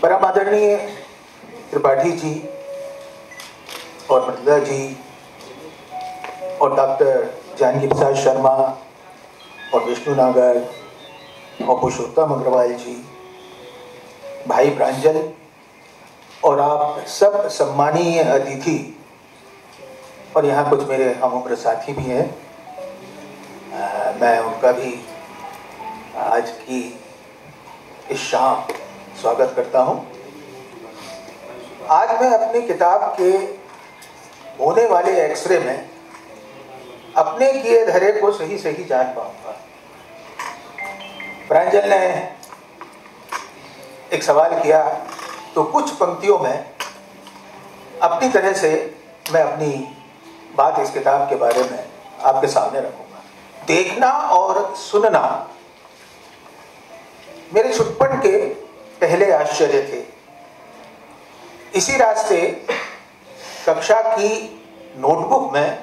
परम आदरणीय त्रिपाठी जी और मृदुला जी और डॉक्टर जानकी प्रसाद शर्मा और विष्णु नागर और पुरुषोत्तम अग्रवाल जी, भाई प्रांजल और आप सब सम्मानीय अतिथि और यहाँ कुछ मेरे हम उम्र साथी भी हैं। मैं उनका भी आज की इस शाम स्वागत करता हूँ। आज मैं अपनी किताब के होने वाले एक्सरे में अपने किए धरे को सही सही जान पाऊंगा। प्रांजल ने एक सवाल किया तो कुछ पंक्तियों में अपनी तरह से मैं अपनी बात इस किताब के बारे में आपके सामने रखूंगा। देखना और सुनना मेरे छुटपन के पहले आश्चर्य थे। इसी रास्ते कक्षा की नोटबुक में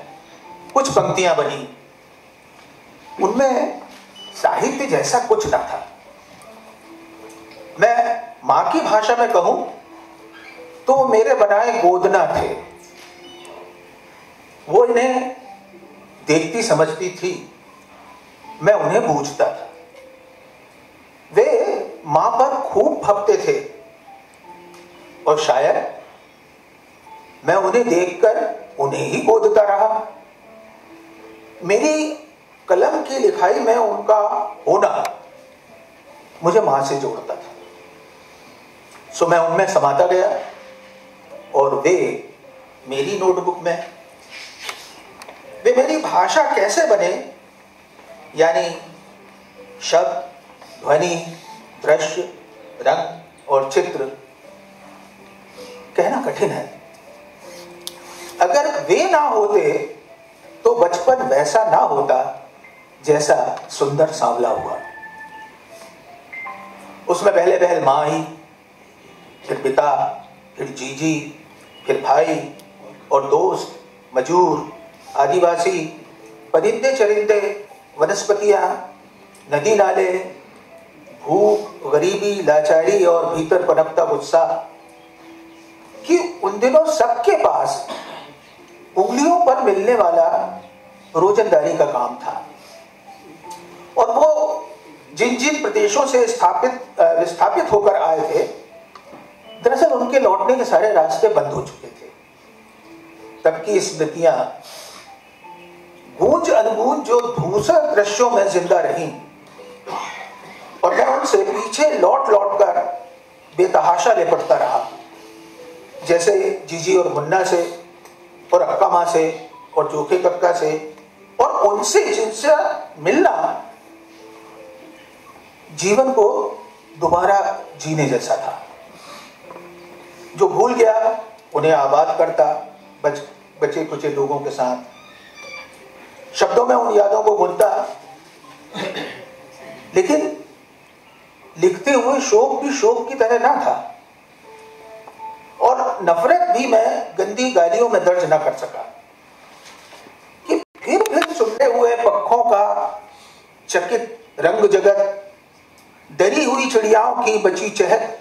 कुछ पंक्तियां बनी, उनमें साहित्य जैसा कुछ ना था। मैं मां की भाषा में कहूं तो वो मेरे बनाए गोदना थे। वो इन्हें देखती समझती थी, मैं उन्हें बूझता था। वे मां पर खूब भपते थे और शायद मैं उन्हें देखकर उन्हें ही गोदता रहा। मेरी कलम की लिखाई में उनका होना मुझे मां से जोड़ता था, सो मैं उनमें समाता गया और वे मेरी नोटबुक में। वे मेरी भाषा कैसे बने, यानी शब्द, ध्वनि, दृश्य, रंग और चित्र, कहना कठिन है। अगर वे ना होते तो बचपन वैसा ना होता जैसा सुंदर सांवला हुआ। उसमें पहले पहल मां ही, फिर पिता, फिर जीजी, फिर भाई और दोस्त, मजूर, आदिवासी, परिंदे चरिंदे, वनस्पतियां, नदी नाले, भूख, गरीबी, लाचारी और भीतर पनपता गुस्सा कि उन दिनों सबके पास उंगलियों पर मिलने वाला रोजंदारी का काम था। और वो जिन जिन प्रदेशों से विस्थापित होकर आए थे, दरअसल उनके लौटने के सारे रास्ते बंद हो चुके थे। तब की स्मृतियां गूंज अनगूंज जो धूसर दृश्यों में जिंदा रहीं और मैं उनसे पीछे लौट लौट कर बेतहाशा लिपटता रहा। जैसे जीजी और मुन्ना से और अक्का माँ से और जोखे कक्का से और उनसे जिनसे मिलना जीवन को दोबारा जीने जैसा था। जो भूल गया उन्हें आबाद करता बचे कुचे लोगों के साथ। शब्दों में उन यादों को बुनता, लेकिन लिखते हुए शोक भी शोक की तरह ना था और नफरत भी मैं गंदी गालियों में दर्ज ना कर सका कि फिर सुनते हुए पक्षों का चकित रंग जगत, डरी हुई चिड़ियाओं की बची चहक,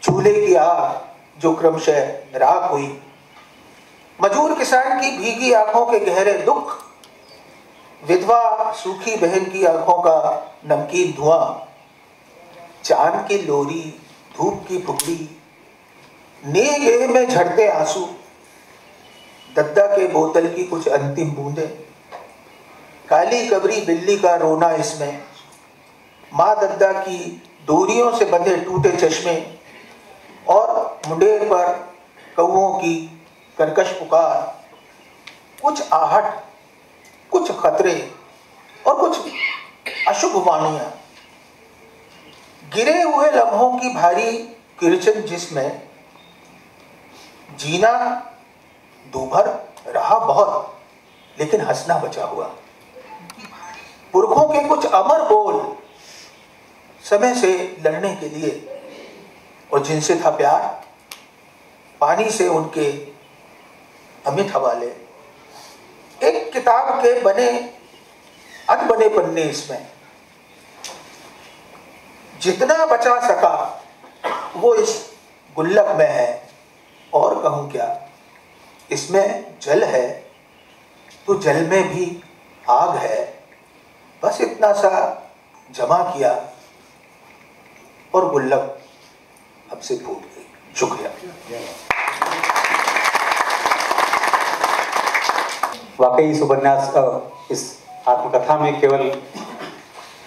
चूल्हे की आग जो क्रमशः राख हुई, मजूर किसान की भीगी आंखों के गहरे दुख, विधवा सूखी बहन की आंखों का नमकीन धुआं, चांद की लोरी, धूप की फुकड़ी, नेगे में झड़ते आंसू, दद्दा के बोतल की कुछ अंतिम बूंदें, काली कबरी बिल्ली का रोना इसमें, माँ दद्दा की डोरियों से बंधे टूटे चश्मे और मुंडेर पर कौओं की कर्कश पुकार, कुछ आहट, कुछ खतरे और कुछ अशुभ वाणियां, गिरे हुए लम्हों की भारी किरचन जिसमें जीना दूभर रहा बहुत, लेकिन हंसना बचा हुआ। पुरखों के कुछ अमर बोल समय से लड़ने के लिए और जिनसे था प्यार, पानी से उनके अमिट हवाले। एक किताब के बने अनबने पन्ने इसमें जितना बचा सका वो इस गुल्लक में है, और कहूँ क्या, इसमें जल है तो जल में भी आग है। बस इतना सा जमा किया और गुल्लक हमसे फूट गई। शुक्रिया। वाकई इस उपन्यास इस आत्मकथा में केवल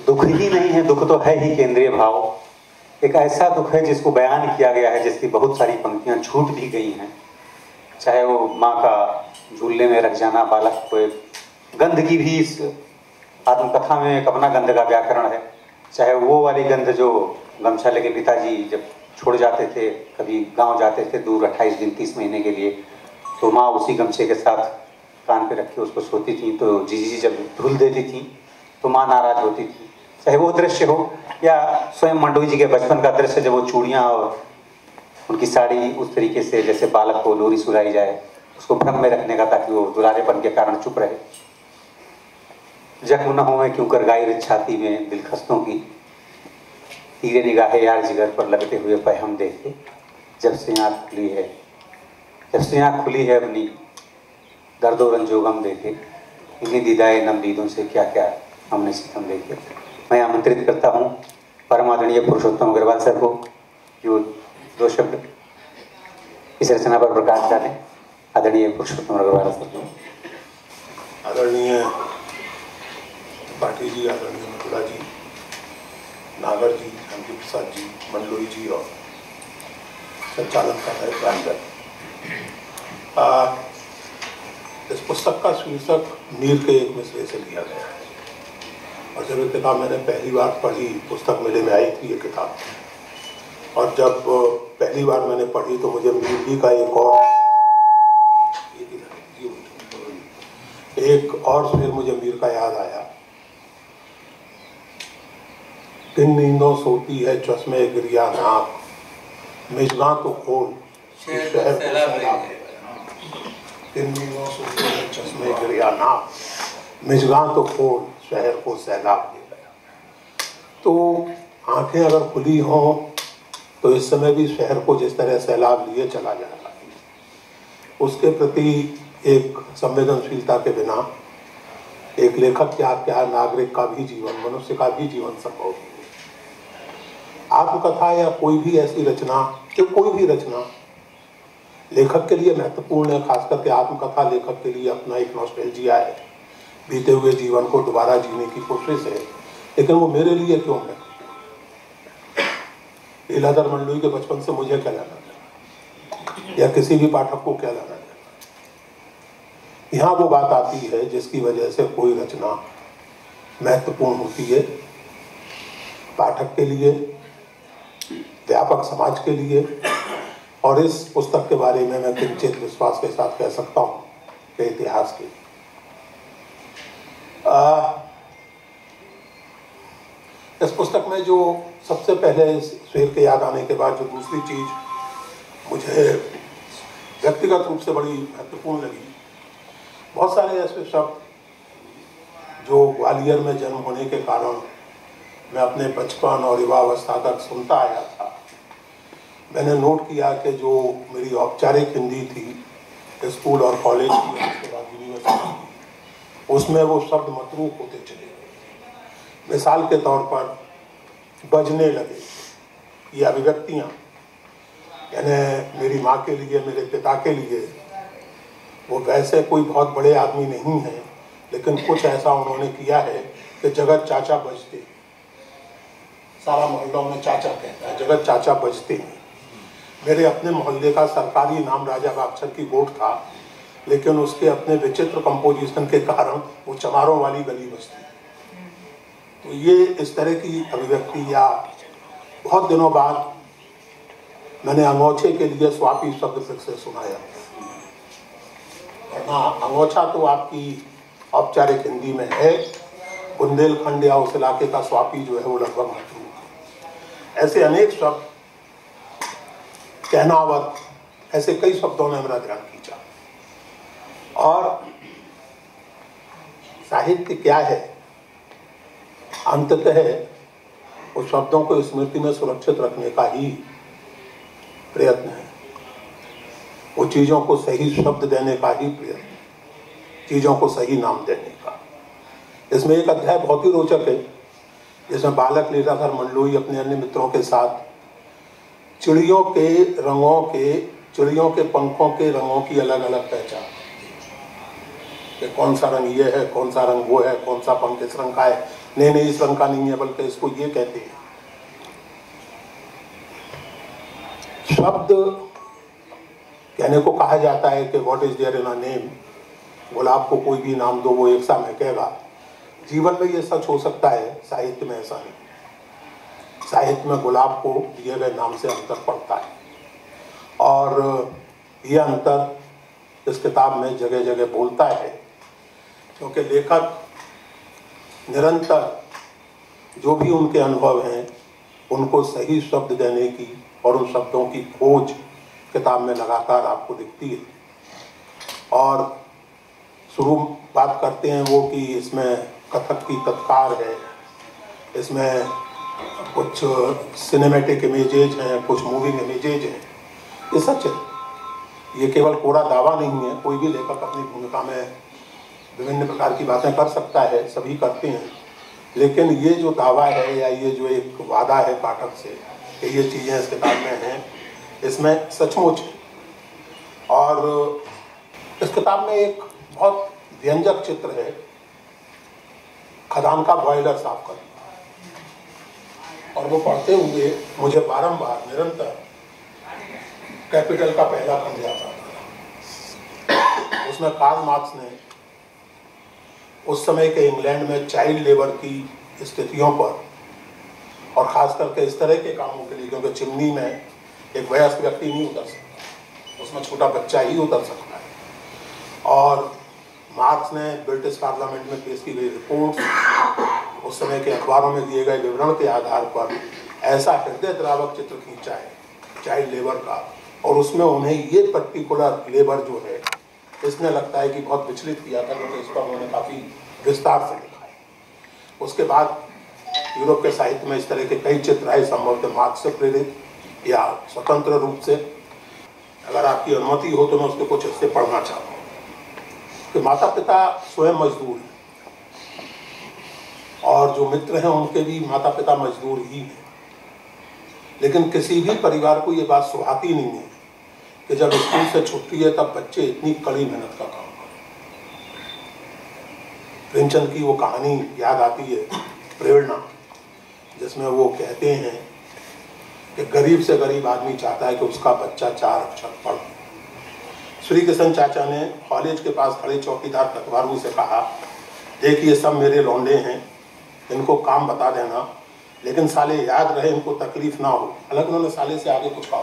दुख ही नहीं है, दुख तो है ही केंद्रीय भाव। एक ऐसा दुख है जिसको बयान किया गया है, जिसकी बहुत सारी पंक्तियां छूट भी गई हैं। चाहे वो माँ का झूले में रख जाना बालक को, एक गंध की भी इस आत्मकथा में एक अपना गंध का व्याकरण है। चाहे वो वाली गंध जो गमछा लेके पिताजी जब छोड़ जाते थे, कभी गांव जाते थे दूर 28 दिन 30 महीने के लिए, तो माँ उसी गमछे के साथ कान पे रख के उसको सोती थी, तो जीजी जब धुल देती थी तो माँ नाराज होती थी। चाहे वो दृश्य हो या स्वयं मंडोई जी के बचपन का दृश्य, जब वो चूड़ियाँ और उनकी साड़ी उस तरीके से जैसे बालक को लोरी सुलाई जाए, उसको भ्रम में रखने का ताकि वो दुलारेपन के कारण चुप रहे। जख्म न हो मैं क्यों कर गाई छाती में दिल खस्तों की, तीरे निगाहे यार जिगर पर लगते हुए पैहम देखे, जब से आँख खुली है, जब से आँख खुली है अपनी दर्दो रंजो गम देखे, इन्हीं दीदाए नम दीदों से क्या क्या हमने सितम देखे। मैं आमंत्रित करता हूँ परम आदरणीय पुरुषोत्तम अग्रवाल सर को, जो 2 शब्द इस रचना पर प्रकाश डालें। आदरणीय पुरुषोत्तम अग्रवाल सर। आदरणीय पाटिल जी, आदरणीय मथुरा जी, नागर जी, शांति प्रसाद जी, मंडलोई जी और संचालन का है प्रांगण। इस पुस्तक का शीर्षक मीर के एक मिसरे से लिया गया है, और जब ये किताब मैंने पहली बार पढ़ी, पुस्तक मेले में आई थी ये किताब, और जब पहली बार मैंने पढ़ी तो मुझे मीर जी का एक और फिर मुझे मीर का याद आया। दिन नींदों सोती है चश्मे गिरिया नाक, मिजगा तो खोल शहर को सैलाब। दिन नींदों सोती है चश्मे गिरिया नाक, मिजगा तो खोल शहर को सैलाब ले गया। तो आंखें अगर खुली हों तो इस समय भी शहर को जिस तरह सैलाब लिए चला जाएगा, उसके प्रति एक संवेदनशीलता के बिना एक लेखक क्या नागरिक का भी जीवन, मनुष्य का भी जीवन संभव नहीं है। आत्मकथा या कोई भी ऐसी रचना, कोई भी रचना लेखक के लिए महत्वपूर्ण है। खास करके आत्मकथा लेखक के लिए अपना एक नॉस्टैल्जिया है, बीते हुए जीवन को दोबारा जीने की कोशिश है। लेकिन वो मेरे लिए क्यों है, लीलाधर मंडलोई के बचपन से मुझे क्या लेना देना, या किसी भी पाठक को क्या लेना देना। यहाँ वो बात आती है जिसकी वजह से कोई रचना महत्वपूर्ण होती है, पाठक के लिए, व्यापक समाज के लिए। और इस पुस्तक के बारे में मैं किंचित विश्वास के साथ कह सकता हूँ कि इतिहास के इस पुस्तक में जो सबसे पहले शेर के याद आने के बाद जो दूसरी चीज मुझे व्यक्तिगत रूप से बड़ी महत्वपूर्ण लगी, बहुत सारे ऐसे शब्द जो ग्वालियर में जन्म होने के कारण मैं अपने बचपन और युवावस्था तक सुनता आया था, मैंने नोट किया कि जो मेरी औपचारिक हिंदी थी स्कूल और कॉलेज की, उसके बाद यूनिवर्सिटी की, उसमें वो शब्द मतरूक होते चले गए। मिसाल के तौर पर बजने लगे ये अभिव्यक्तियाँ, यानी मेरी माँ के लिए, मेरे पिता के लिए वो वैसे कोई बहुत बड़े आदमी नहीं है, लेकिन कुछ ऐसा उन्होंने किया है कि जगत चाचा बजते, सारा मोहल्ला में चाचा कहता है, जगत चाचा बजते हैं। मेरे अपने मोहल्ले का सरकारी नाम राजा बागछर की गोट था, लेकिन उसके अपने विचित्र कंपोजिशन के कारण वो चमारों वाली गली बजती। तो ये इस तरह की अभिव्यक्ति, या बहुत दिनों बाद मैंने अंगोछे के लिए स्वापी शब्द फिर से सुनाया। अंगोछा तो आपकी औपचारिक हिंदी में है, बुंदेलखंड या उस इलाके का स्वापी जो है वो लगभग मतरूक। ऐसे अनेक शब्द, कहनावत, ऐसे कई शब्दों ने मेरा ध्यान खींचा। और साहित्य क्या है, अंततः उस शब्दों को स्मृति में सुरक्षित रखने का ही प्रयत्न है, वो चीज़ों को सही शब्द देने का ही प्रयत्न, चीज़ों को सही नाम देने का। इसमें एक अध्याय बहुत ही रोचक है, जिसमें बालक लीलाधर मंडलोई अपने अन्य मित्रों के साथ चिड़ियों के पंखों के रंगों की अलग अलग पहचान, कि कौन सा रंग ये है, कौन सा रंग वो है, कौन सा पंख इस रंग का है, नहीं इस रंग का नहीं है बल्कि इसको ये कहते हैं। शब्द कहने को कहा जाता है कि what is there in a name, गुलाब को कोई भी नाम दो वो एक सा महकेगा। जीवन में ये सच हो सकता है, साहित्य में ऐसा नहीं। साहित्य में गुलाब को दिए गए नाम से अंतर पड़ता है, और यह अंतर इस किताब में जगह जगह बोलता है, क्योंकि लेखक निरंतर जो भी उनके अनुभव हैं उनको सही शब्द देने की और उन शब्दों की खोज किताब में लगातार आपको दिखती है। और शुरू बात करते हैं वो कि इसमें कथक की तत्कार है, इसमें कुछ सिनेमैटिक इमेजेज हैं, कुछ मूविंग इमेजेज हैं। ये सच है, ये केवल कोरा दावा नहीं है। कोई भी लेखक अपनी भूमिका में विभिन्न प्रकार की बातें कर सकता है, सभी करते हैं, लेकिन ये जो दावा है या ये जो एक वादा है पाठक से कि ये चीज़ें इस किताब में हैं, इसमें सचमुच है। और इस किताब में एक बहुत व्यंजक चित्र है खदान का बॉयलर साफ करना, और वो पढ़ते हुए मुझे बारंबार निरंतर कैपिटल का पहला खंड याद आता था। उसमें कार्ल मार्क्स ने उस समय के इंग्लैंड में चाइल्ड लेबर की स्थितियों पर, और ख़ास करके इस तरह के कामों के लिए, क्योंकि चिमनी में एक वयस्क व्यक्ति नहीं उतर सकता, उसमें छोटा बच्चा ही उतर सकता है। और मार्क्स ने ब्रिटिश पार्लियामेंट में पेश की गई रिपोर्ट, उस समय के अखबारों में दिए गए विवरण के आधार पर ऐसा हृदय द्रावक चित्र खींचा है चाइल्ड लेबर का, और उसमें उन्हें ये पर्टिकुलर लेबर जो है, इसमें लगता है कि बहुत विचलित किया था, क्योंकि इस पर उन्होंने काफ़ी विस्तार से लिखा है। उसके बाद यूरोप के साहित्य में इस तरह के कई चित्र आए, संभवतः मार्क्स से प्रेरित या स्वतंत्र रूप से। अगर आपकी अनुमति हो तो मैं उसके कुछ हिस्से पढ़ना चाहता हूँ। कि माता पिता स्वयं मजदूर हैं, और जो मित्र हैं उनके भी माता पिता मजदूर ही हैं, लेकिन किसी भी परिवार को ये बात सुहाती नहीं है कि जब स्कूल से छुट्टी है तब बच्चे इतनी कड़ी मेहनत का काम करें। प्रेमचंद की वो कहानी याद आती है, प्रेरणा, जिसमें वो कहते हैं कि गरीब से गरीब आदमी चाहता है कि उसका बच्चा 4 अक्षर पढ़े। श्री कृष्ण चाचा ने कॉलेज के पास खड़े चौकीदार कटवारू से कहा, देखिए सब मेरे लौंडे हैं, इनको काम बता देना, लेकिन साले याद रहे, इनको तकलीफ ना हो। हालांकि उन्होंने साले से आगे कुछ कहा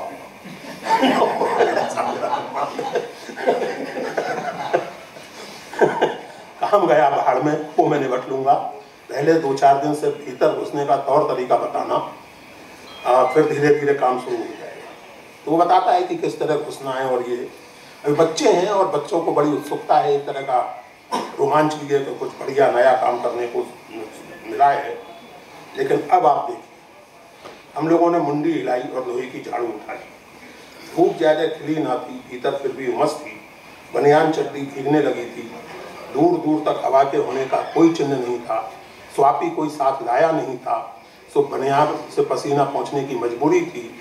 काम गया बाहर में, वो मैं निपट लूंगा, पहले 2-4 दिन से भीतर घुसने का तौर तरीका बताना, फिर धीरे धीरे काम शुरू हो जाएगा। तो वो बताता है कि किस तरह घुसना है। और ये अभी बच्चे हैं और बच्चों को बड़ी उत्सुकता है, एक तरह का रोमांच लिए तो कुछ बढ़िया नया काम करने को मिला है। लेकिन अब आप देखिए, हम लोगों ने मुंडी हिलाई और लोहे की झाड़ू उठाई, धूप ज़्यादा खिली ना थी, भीतर फिर भी उमस थी, बनियान चड्डी भीगने लगी थी, दूर दूर तक हवा के होने का कोई चिन्ह नहीं था, स्वापी कोई साथ लाया नहीं था, सो बनियान से पसीना पहुँचने की मजबूरी थी।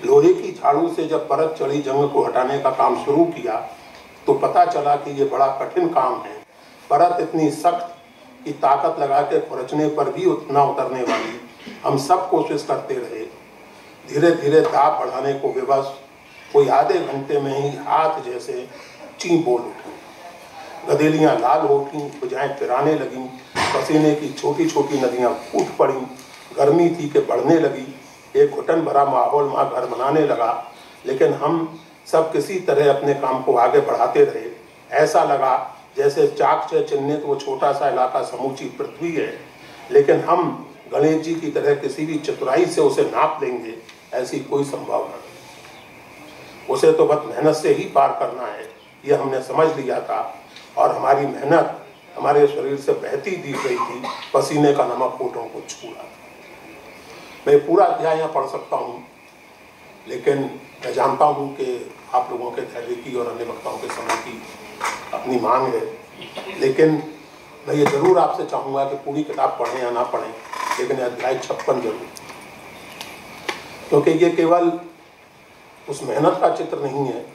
लोहे की झाड़ू से जब परत चढ़ी जंग को हटाने का काम शुरू किया तो पता चला कि ये बड़ा कठिन काम है। परत इतनी सख्त कि ताकत लगा के खुरचने पर भी उतना उतरने वाली। हम सब कोशिश करते रहे, धीरे धीरे दाब बढ़ाने को विवश कोई आधे घंटे में ही हाथ जैसे ची बोल उठी, गदेलियाँ लाल हो उठीं, भुजाएं पिराने लगीं, पसीने की छोटी छोटी नदियाँ फूट पड़ीं, गर्मी थी कि बढ़ने लगी, एक घुटन भरा माहौल वहाँ घर बनाने लगा। लेकिन हम सब किसी तरह अपने काम को आगे बढ़ाते रहे। ऐसा लगा जैसे चाक से चिन्हित वो छोटा सा इलाका समूची पृथ्वी है, लेकिन हम गणेश जी की तरह किसी भी चतुराई से उसे नाप लेंगे, ऐसी कोई संभावना नहीं। उसे तो बस मेहनत से ही पार करना है, ये हमने समझ लिया था। और हमारी मेहनत हमारे शरीर से बहती दिख रही थी, पसीने का नमक होठों को छू रहा था। मैं पूरा अध्याय यहाँ पढ़ सकता हूँ, लेकिन मैं जानता हूँ कि आप लोगों के धैर्य की और अन्य वक्ताओं के समय की अपनी मांग है, लेकिन मैं ये ज़रूर आपसे चाहूँगा कि पूरी किताब पढ़ें या ना पढ़ें, लेकिन अध्याय 56 जरूर, क्योंकि ये केवल उस मेहनत का चित्र नहीं है,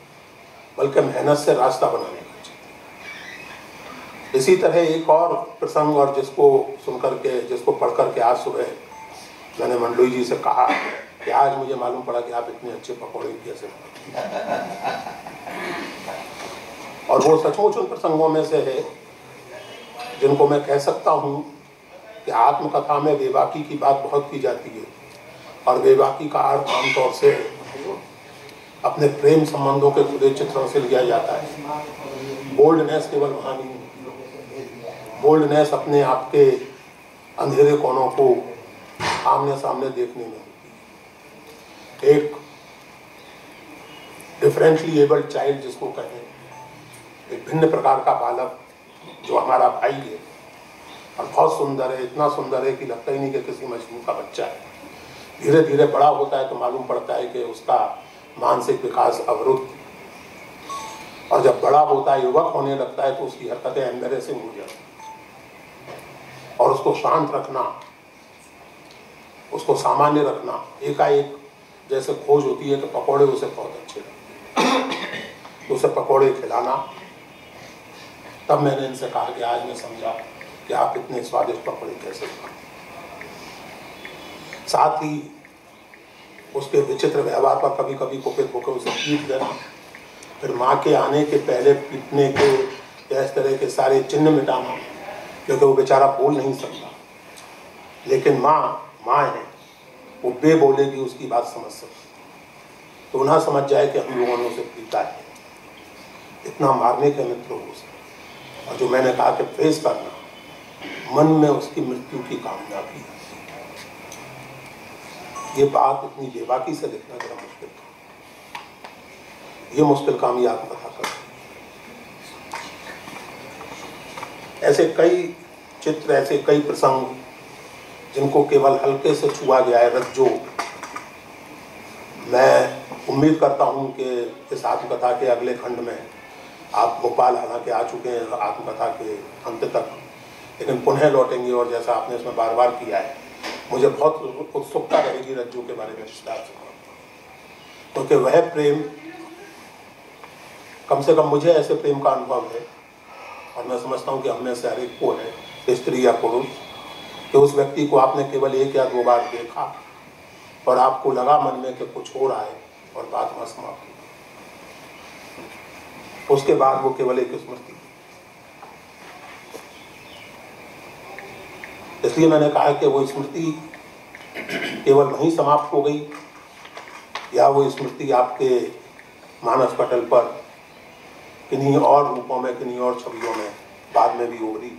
बल्कि मेहनत से रास्ता बनाने का चित्र। इसी तरह एक और प्रसंग, और जिसको सुनकर के, जिसको पढ़ कर के आज सुबह मैंने मंडलोई जी से कहा कि आज मुझे मालूम पड़ा कि आप इतने अच्छे पकौड़े कैसे बनाते, और वो सचमुच उन प्रसंगों में से है जिनको मैं कह सकता हूँ कि आत्मकथा में बेबाकी की बात बहुत की जाती है, और बेबाकी का अर्थ आमतौर से अपने प्रेम संबंधों के खुले चित्रों से लिया जाता है। बोल्डनेस केवल वहाँ नहीं, बोल्डनेस अपने आप के अंधेरे कोनों को आमने सामने देखने में होती है। एक डिफरेंटली एबल्ड चाइल्ड जिसको कहें, एक भिन्न प्रकार का बालक जो हमारा भाई है और बहुत सुंदर है, इतना सुंदर है कि लगता ही नहीं कि किसी मजनू का बच्चा है। धीरे धीरे बड़ा होता है तो मालूम पड़ता है कि उसका मानसिक विकास अवरुद्ध, और जब बड़ा होता है, युवक होने लगता है, तो उसकी हरकतें एम्बैरेसिंग हो जाती, और उसको शांत रखना, उसको सामान्य रखना, एकाएक जैसे खोज होती है कि पकौड़े उसे बहुत अच्छे लगते हैं, तो उसे पकौड़े खिलाना। तब मैंने इनसे कहा कि आज मैं समझा कि आप इतने स्वादिष्ट पकौड़े कैसे खाते। साथ ही उसके विचित्र व्यवहार पर कभी कभी कुपित होकर उसे पीट देना, फिर माँ के आने के पहले पीटने के या इस तरह के सारे चिन्ह मिटाना, क्योंकि वो बेचारा बोल नहीं सकता, लेकिन माँ है, वो बे बोलेगी, उसकी बात समझ सकती, तो ना समझ जाए कि हम लोगों ने उसे पीटा है। इतना मारने के मित्र हो उसे, और जो मैंने कहा कि फेस करना, मन में उसकी मृत्यु की कामयाबी है। ये बात इतनी बेबाकी से लिखना जरा मुश्किल था, ये मुश्किल काम ही आत्मकथा करती है। ऐसे कई चित्र, ऐसे कई प्रसंग जिनको केवल हल्के से छुआ गया है रज्जो। मैं उम्मीद करता हूं कि इस आत्मकथा के अगले खंड में आप भोपाल हालांकि आ चुके हैं आत्मकथा के अंत तक, लेकिन पुनः लौटेंगे, और जैसा आपने इसमें बार बार किया है, मुझे बहुत उत्सुकता रहेगी रज्जू के बारे में विस्तार से, क्योंकि वह प्रेम, कम से कम मुझे ऐसे प्रेम का अनुभव है, और मैं समझता हूँ कि हम में से हर एक को है, स्त्री या पुरुष, कि उस व्यक्ति को आपने केवल 1 या 2 बार देखा और आपको लगा मन में कि कुछ हो रहा है, और बात वहाँ समाप्त हुई। उसके बाद वो केवल एक स्मृति। इसलिए मैंने कहा कि वो स्मृति केवल वहीं समाप्त हो गई, या वो स्मृति आपके मानस पटल पर किन्हीं और रूपों में, किन्हीं और छवियों में बाद में भी उभरी,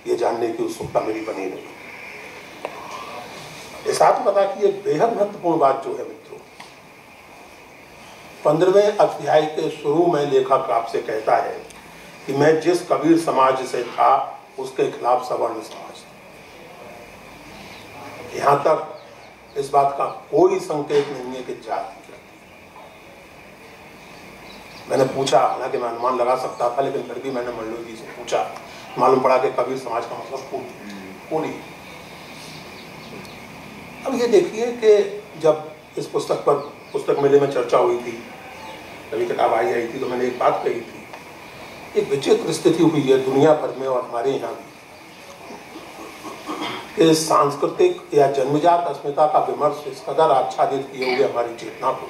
ये जानने की उत्सुकता मेरी बनी रही। इस आत्मकथा की एक बेहद महत्वपूर्ण बात जो है मित्रों, 15वें अध्याय के शुरू में लेखक आपसे कहता है कि मैं जिस कबीर समाज से था उसके खिलाफ सवर्ण समाज था। यहां तक इस बात का कोई संकेत नहीं है कि जाति क्या। मैंने पूछा, हालांकि मैं अनुमान लगा सकता था, लेकिन फिर भी मैंने मंडलोई जी से पूछा, मालूम पड़ा कि कबीर समाज का मतलब पूरी। अब ये देखिए कि जब इस पुस्तक पर पुस्तक मेले में चर्चा हुई थी, कभी किताब आई थी, तो मैंने एक बात कही थी, एक विचित्र स्थिति हुई है दुनिया भर में और हमारे यहाँ भी, कि सांस्कृतिक या जन्मजात अस्मिता का विमर्श इस कदर आच्छादित किए हुए हमारी चेतना को,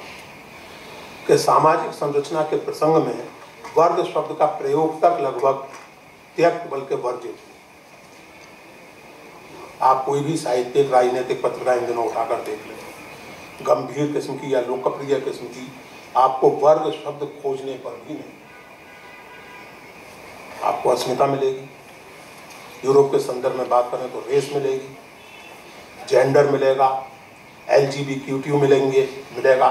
कि सामाजिक संरचना के प्रसंग में वर्ग शब्द का प्रयोग तक लगभग त्यक्त बल्कि वर्जित। आप कोई भी साहित्यिक राजनीतिक पत्रिका इन दिनों उठाकर देख लें, गंभीर किस्म की या लोकप्रिय किस्म की, आपको वर्ग शब्द खोजने पर भी नहीं। आपको अस्मिता मिलेगी, यूरोप के संदर्भ में बात करें तो रेस मिलेगी, जेंडर मिलेगा, LGBTQ मिलेगा,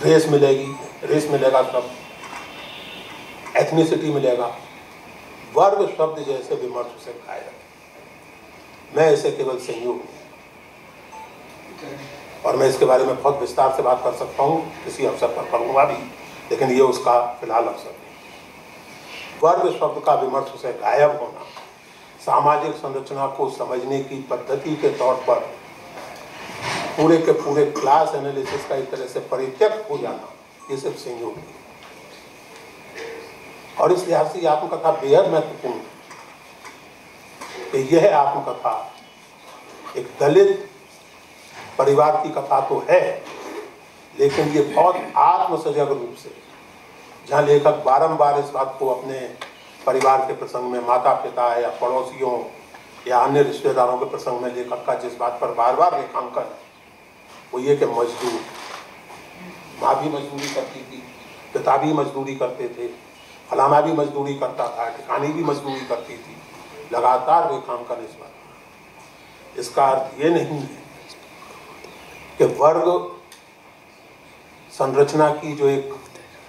रेस मिलेगा शब्द, एथनिसिटी मिलेगा, वर्ग शब्द जैसे विमर्श से खाए। मैं इसे केवल संयोग और मैं इसके बारे में बहुत विस्तार से बात कर सकता हूँ, किसी अवसर पर करूँगा भी, लेकिन ये उसका फिलहाल अवसर नहीं। वर्ग शब्द का विमर्श से गायब होना, सामाजिक संरचना को समझने की पद्धति के तौर पर पूरे के पूरे क्लास एनालिसिस का एक तरह से परित्यक्त हो जाना, ये सिर्फ संयोग है। और इस लिहाज से आत्मकथा बेहद महत्वपूर्ण है कि यह आत्मकथा एक दलित परिवार की कथा तो है, लेकिन ये बहुत आत्मसजग रूप से, जहाँ लेखक बारंबार इस बात को अपने परिवार के प्रसंग में, माता पिता या पड़ोसियों या अन्य रिश्तेदारों के प्रसंग में लेखक का जिस बात पर बार बार रेखांकन है वो ये कि मजदूर, माँ भी मजदूरी करती थी, पिता भी मजदूरी करते थे, फलाना भी मजदूरी करता था, ठिकानी भी मजदूरी करती थी, लगातार रेखांकन इस बात। इसका अर्थ ये नहीं है कि वर्ग संरचना की जो एक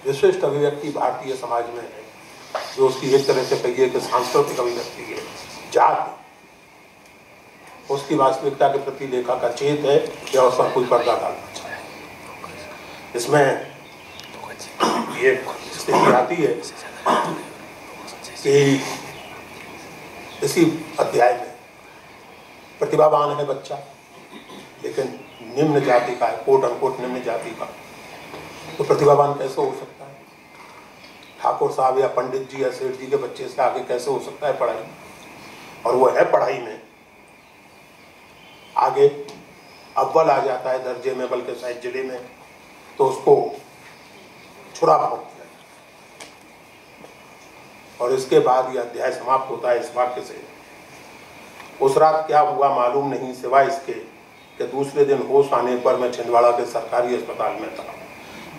विशिष्ट अभिव्यक्ति भारतीय समाज में है, जो उसकी एक तरह से कहिए कि सांस्कृतिक अभिव्यक्ति है, जाति, उसकी वास्तविकता के प्रति लेखक अचेत है या उस पर कोई पर्दा डालना चाहे। इसमें ये स्थिति आती है कि इसी अध्याय में प्रतिभावान है बच्चा, लेकिन निम्न जाति का है, कोट अनकोट निम्न जाति का, तो प्रतिभावान कैसे हो सकता है? ठाकुर साहब या पंडित जी या सेठ जी के बच्चे से आगे कैसे हो सकता है पढ़ाई? और वो है पढ़ाई में आगे अव्वल आ जाता है दर्जे में, बल्कि शायद जिले में, तो उसको छुरा भोंक दिया। और इसके बाद यह अध्याय समाप्त होता है इस वाक्य से, उस रात क्या हुआ मालूम नहीं, सिवाय इसके कि दूसरे दिन होश आने पर मैं छिंदवाड़ा के सरकारी अस्पताल में था।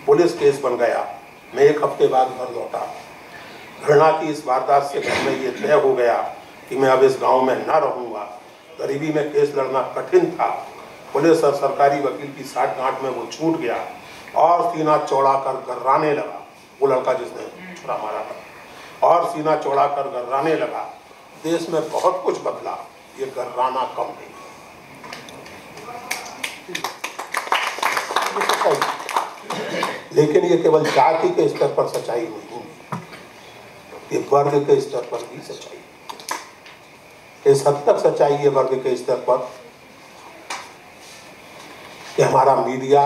पुलिस केस बन गया। मैं 1 हफ्ते बाद घर लौटा। घृणा की इस वारदात से घर में ये तय हो गया कि मैं अब इस गांव में न रहूंगा। गरीबी में केस लड़ना कठिन था। पुलिस और सरकारी वकील की साठ गांठ में वो छूट गया और सीना चौड़ा कर गर्राने लगा, वो लड़का जिसने छुरा मारा था, और सीना चौड़ा कर गर्राने लगा। देश में बहुत कुछ बदला, ये गर्राना कम नहीं। लेकिन ये केवल जाति के स्तर पर सच्चाई नहीं है, ये वर्ग के स्तर पर भी सच्चाई है। इस हद तक सच्चाई है वर्ग के स्तर पर कि हमारा मीडिया,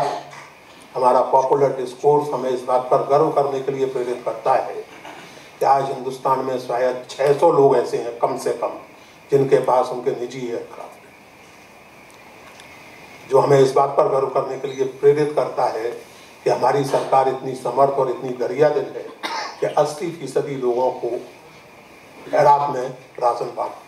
हमारा पॉपुलर डिस्कोर्स हमें इस बात पर गर्व करने के लिए प्रेरित करता है कि आज हिंदुस्तान में शायद 600 लोग ऐसे हैं कम से कम जिनके पास उनके निजी एयरक्राफ्ट है, जो हमें इस बात पर गर्व करने के लिए प्रेरित करता है कि हमारी सरकार इतनी समर्थ और इतनी दरियादिल है कि 80% लोगों को खैरात में राशन पाते।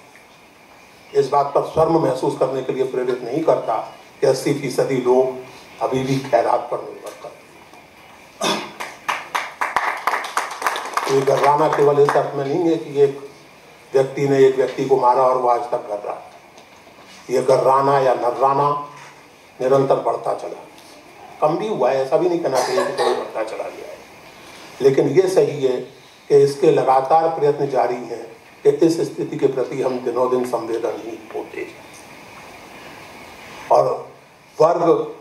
इस बात पर शर्म महसूस करने के लिए प्रेरित नहीं करता कि 80% लोग अभी भी खैरात पर निर्भर करते हैं। ये गर्राना केवल इस अर्थ में नहीं है कि एक व्यक्ति ने एक व्यक्ति को मारा और वो आज तक कर रहा है। ये गर्राना या नर्राना निरंतर बढ़ता चला, कम भी हुआ है, ऐसा भी नहीं कहना चाहिए कि केवल बढ़ता चला गया है, लेकिन ये सही है कि इसके लगातार प्रयत्न जारी हैं कि इस स्थिति के प्रति हम दिनों दिन संवेदनहीन होते हैं। और वर्ग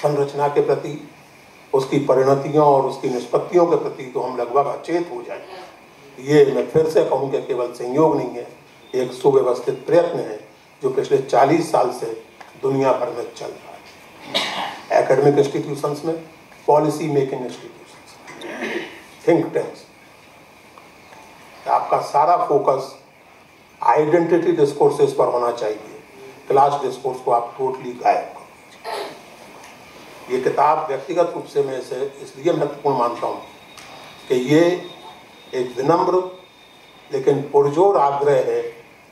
संरचना के प्रति, उसकी परिणतियों और उसकी निष्पत्तियों के प्रति तो हम लगभग अचेत हो जाएं। ये मैं फिर से कहूँ कि केवल संयोग नहीं है, एक सुव्यवस्थित प्रयत्न है जो पिछले 40 साल से दुनिया भर में चल रहा है। एकेडमिक इंस्टीट्यूशंस में, policy making institutions, think tanks, आपका सारा फोकस आइडेंटिटी डिस्कोर्सेस पर होना चाहिए। क्लास डिस्कोर्स को आप टोटली गायब करो। ये किताब व्यक्तिगत रूप से मैं इसे इसलिए महत्वपूर्ण मानता हूँ कि ये एक विनम्र लेकिन पुरजोर आग्रह है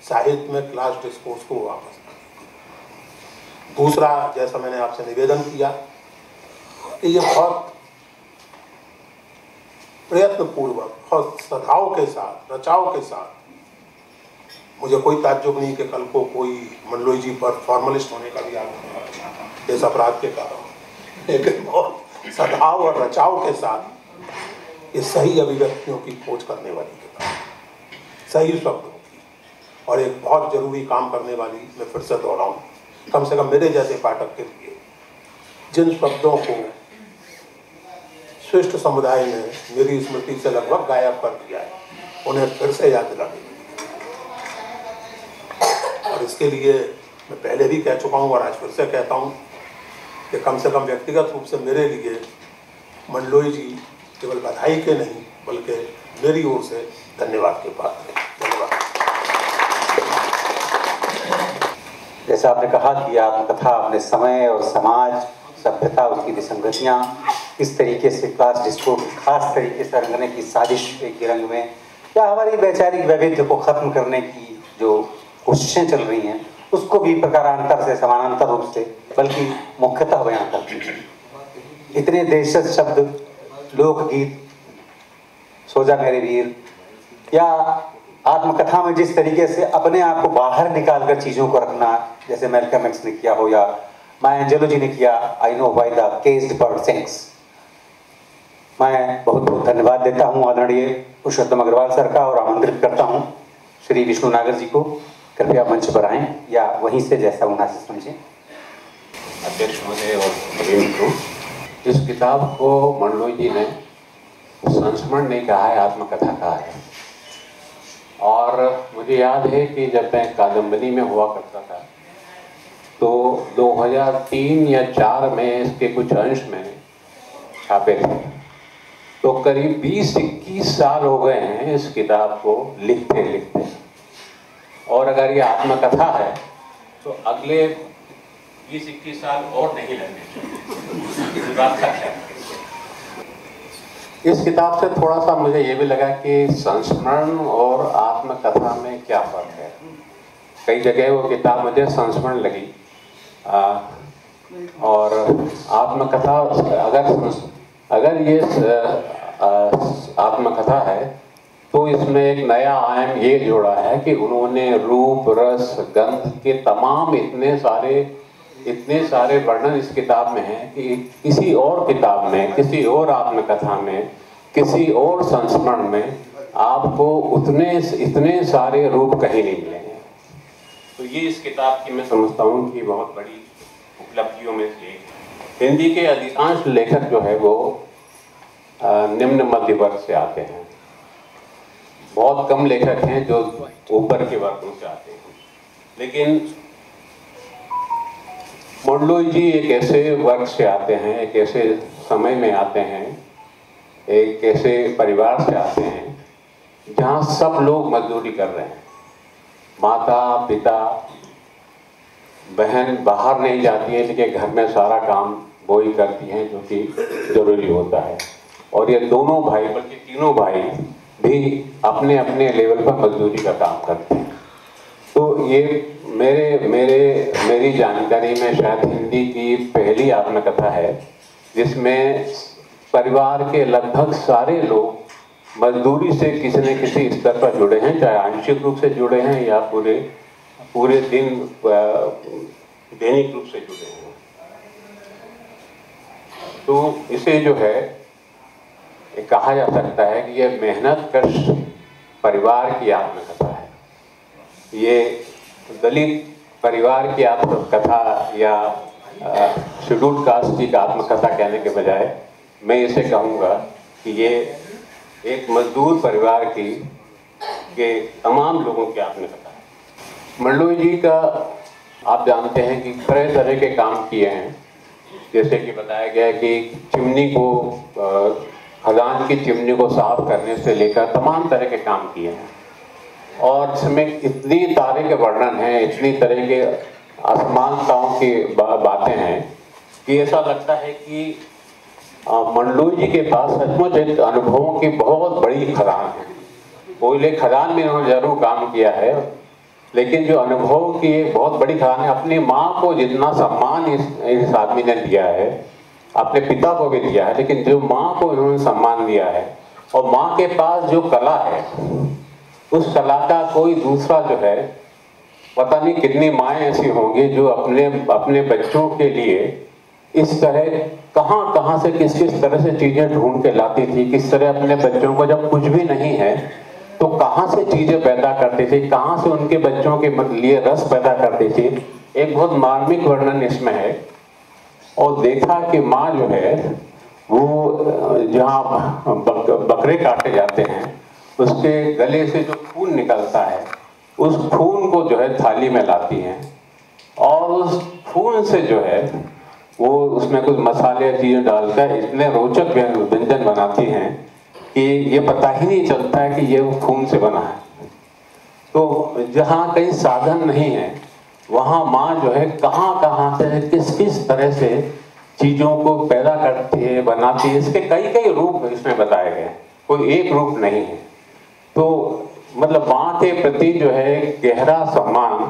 साहित्य में क्लास डिस्कोर्स को वापस। दूसरा, जैसा मैंने आपसे निवेदन किया कि ये बहुत प्रयत्नपूर्वक, बहुत सधाव के साथ, रचाव के साथ, मुझे कोई ताज्जुब नहीं कि कल को कोई मंडलोई जी पर फॉर्मलिस्ट होने का भी आरोप इस अपराध के कारण, लेकिन बहुत सधाव और रचाव के साथ ये सही अभिव्यक्तियों की खोज करने वाली किताब, सही शब्दों की, और एक बहुत जरूरी काम करने वाली, मैं फिर से दोहराऊं, कम से कम मेरे जैसे पाठक के लिए जिन शब्दों को शिष्ट समुदाय ने मेरी स्मृति से लगभग गायब कर दिया है, उन्हें फिर से याद दिलाने। और इसके लिए मैं पहले भी कह चुका हूँ और आज फिर से कहता हूँ कि कम से कम व्यक्तिगत रूप से मेरे लिए मंडलोई जी केवल बधाई के नहीं बल्कि मेरी ओर से धन्यवाद के पात्र हैं। धन्यवाद। जैसा आपने कहा कि आत्मकथा अपने समय और समाज, सभ्यता, उसकी विसंगतियाँ किस तरीके से क्लास डिस्को खास तरीके से रंगने की साजिश एक ही रंग में, या हमारी वैचारिक वैविध्य को खत्म करने की जो कोशिशें चल रही हैं उसको भी प्रकारांतर से, समानांतर रूप से, बल्कि मुख्यतः बयान करती हैं। इतने देशज शब्द, लोकगीत, सो जा मेरे वीर, या आत्मकथा में जिस तरीके से अपने आप को बाहर निकालकर चीज़ों को रखना, जैसे मैल्कम एक्स ने किया हो या माया एंजेलो जी ने किया, I know why the caged bird sings. मैं बहुत बहुत धन्यवाद देता हूँ आदरणीय पुरुषोत्तम अग्रवाल सर का और आमंत्रित करता हूँ श्री विष्णु नागर जी को, कृपया मंच पर आएं या वहीं से जैसा मुनासिब समझें। अध्यक्ष महोदय और सभी मित्रों, इस किताब को मंडलोई जी ने संस्मरण नहीं कहा है, आत्मकथा कहा है। और मुझे याद है कि जब मैं कादम्बरी में हुआ करता था तो 2003 या 4 में इसके कुछ अंश मैंने छापे थे। तो करीब 20-21 साल हो गए हैं इस किताब को लिखते लिखते। और अगर ये आत्मकथा है तो अगले 20-21 साल और नहीं लगने चाहिए। इस बात का ख्याल रखिए। इस किताब से थोड़ा सा मुझे ये भी लगा कि संस्मरण और आत्मकथा में क्या फर्क है। कई जगह वो किताब मुझे संस्मरण लगी और आत्मकथा अगर ये आत्मकथा है तो इसमें एक नया आयाम ये जोड़ा है कि उन्होंने रूप, रस, गंध के तमाम इतने सारे वर्णन इस किताब में हैं कि किसी और किताब में, किसी और आत्मकथा में, किसी और संस्मरण में आपको इतने सारे रूप कहीं नहीं मिलेंगे। तो ये इस किताब की मैं समझता हूँ कि बहुत बड़ी उपलब्धियों में से एक है। हिंदी के अधिकांश लेखक जो है वो निम्न मध्य वर्ग से आते हैं। बहुत कम लेखक हैं जो ऊपर के वर्गों से आते हैं। लेकिन मंडलोई जी एक ऐसे वर्ग से आते हैं, एक ऐसे समय में आते हैं, एक ऐसे परिवार से आते हैं जहाँ सब लोग मजदूरी कर रहे हैं। माता, पिता, बहन बाहर नहीं जाती है लेकिन घर में सारा काम वो ही करती हैं जो कि जरूरी होता है। और ये दोनों भाई, बल्कि तीनों भाई भी अपने अपने लेवल पर मजदूरी का काम करते हैं। तो ये मेरी जानकारी में शायद हिंदी की पहली आत्मकथा है जिसमें परिवार के लगभग सारे लोग मजदूरी से किसी न किसी स्तर पर जुड़े हैं, चाहे आंशिक रूप से जुड़े हैं या पूरे दिन दैनिक रूप से जुड़े हैं। तो इसे जो है कहा जा सकता है कि यह मेहनत कश परिवार की आत्मकथा है। ये दलित परिवार की आत्मकथा या शेड्यूल्ड कास्ट की आत्मकथा कहने के बजाय मैं इसे कहूँगा कि ये एक मजदूर परिवार के तमाम लोगों की आत्मकथा है। मंडलोई जी का आप जानते हैं कि तरह तरह के काम किए हैं। जैसे कि बताया गया कि चिमनी को, खदान की चिमनी को साफ करने से लेकर तमाम तरह के काम किए हैं। और इसमें इतनी तरह के वर्णन हैं, इतनी तरह के असमानताओं की बातें हैं कि ऐसा लगता है कि मंडलोई जी के पास सचमुच एक अनुभवों की बहुत बड़ी खदान है। कोयले खदान में उन्होंने जरूर काम किया है, लेकिन जो अनुभव की एक बहुत बड़ी खदान है। अपनी माँ को जितना सम्मान इस आदमी ने दिया है, अपने पिता को भी दिया है, लेकिन जो माँ को इन्होंने सम्मान दिया है और माँ के पास जो कला है उस कला का कोई दूसरा जो है, पता नहीं कितनी माएँ ऐसी होंगी जो अपने बच्चों के लिए इस तरह कहाँ से किस तरह से चीजें ढूंढ के लाती थी, किस तरह अपने बच्चों को जब कुछ भी नहीं है तो कहाँ से चीजें पैदा करती थी, कहाँ से उनके बच्चों के लिए रस पैदा करती थी। एक बहुत मार्मिक वर्णन इसमें है और देखा कि माँ जो है वो जहाँ बकरे काटे जाते हैं उसके गले से जो खून निकलता है उस खून को जो है थाली में लाती हैं और उस खून से जो है वो उसमें कुछ मसाले चीज़ें डालकर इतने रोचक व्यंजन बनाती हैं कि ये पता ही नहीं चलता है कि ये वो खून से बना है। तो जहाँ कहीं साधन नहीं है वहाँ माँ जो है कहाँ से किस किस तरह से चीज़ों को पैदा करती है, बनाती है। इसके कई कई रूप इसमें बताए गए, कोई एक रूप नहीं है। तो मतलब माँ के प्रति जो है गहरा सम्मान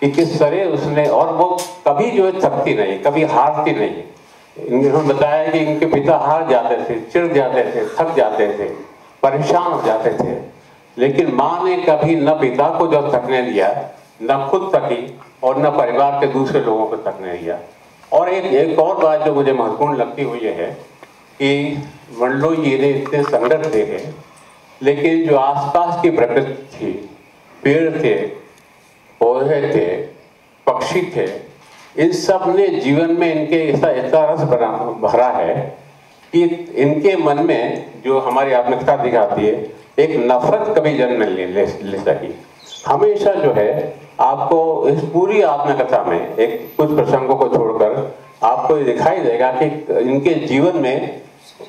कि किस तरह उसने, और वो कभी जो है थकती नहीं, कभी हारती नहीं। इन्होंने बताया कि इनके पिता हार जाते थे, चिढ़ जाते थे, थक जाते थे, परेशान हो जाते थे, लेकिन माँ ने कभी न पिता को जो थकने दिया, न खुद थकी और न परिवार के दूसरे लोगों को थकने दिया। और एक और बात जो मुझे महत्वपूर्ण लगती हुई है कि मंडलोई जी ने इतने संघर्ष देखे, लेकिन जो आसपास की प्रकृति थी, पेड़ थे, पौधे थे, पक्षी थे, इन सब ने जीवन में इनके ऐसा रस भरा है कि इनके मन में जो हमारी आत्मिकता दिखाती है एक नफरत कभी जन्म ले सकी। हमेशा जो है आपको इस पूरी आत्मकथा में एक कुछ प्रसंगों को छोड़कर आपको ये दिखाई देगा कि इनके जीवन में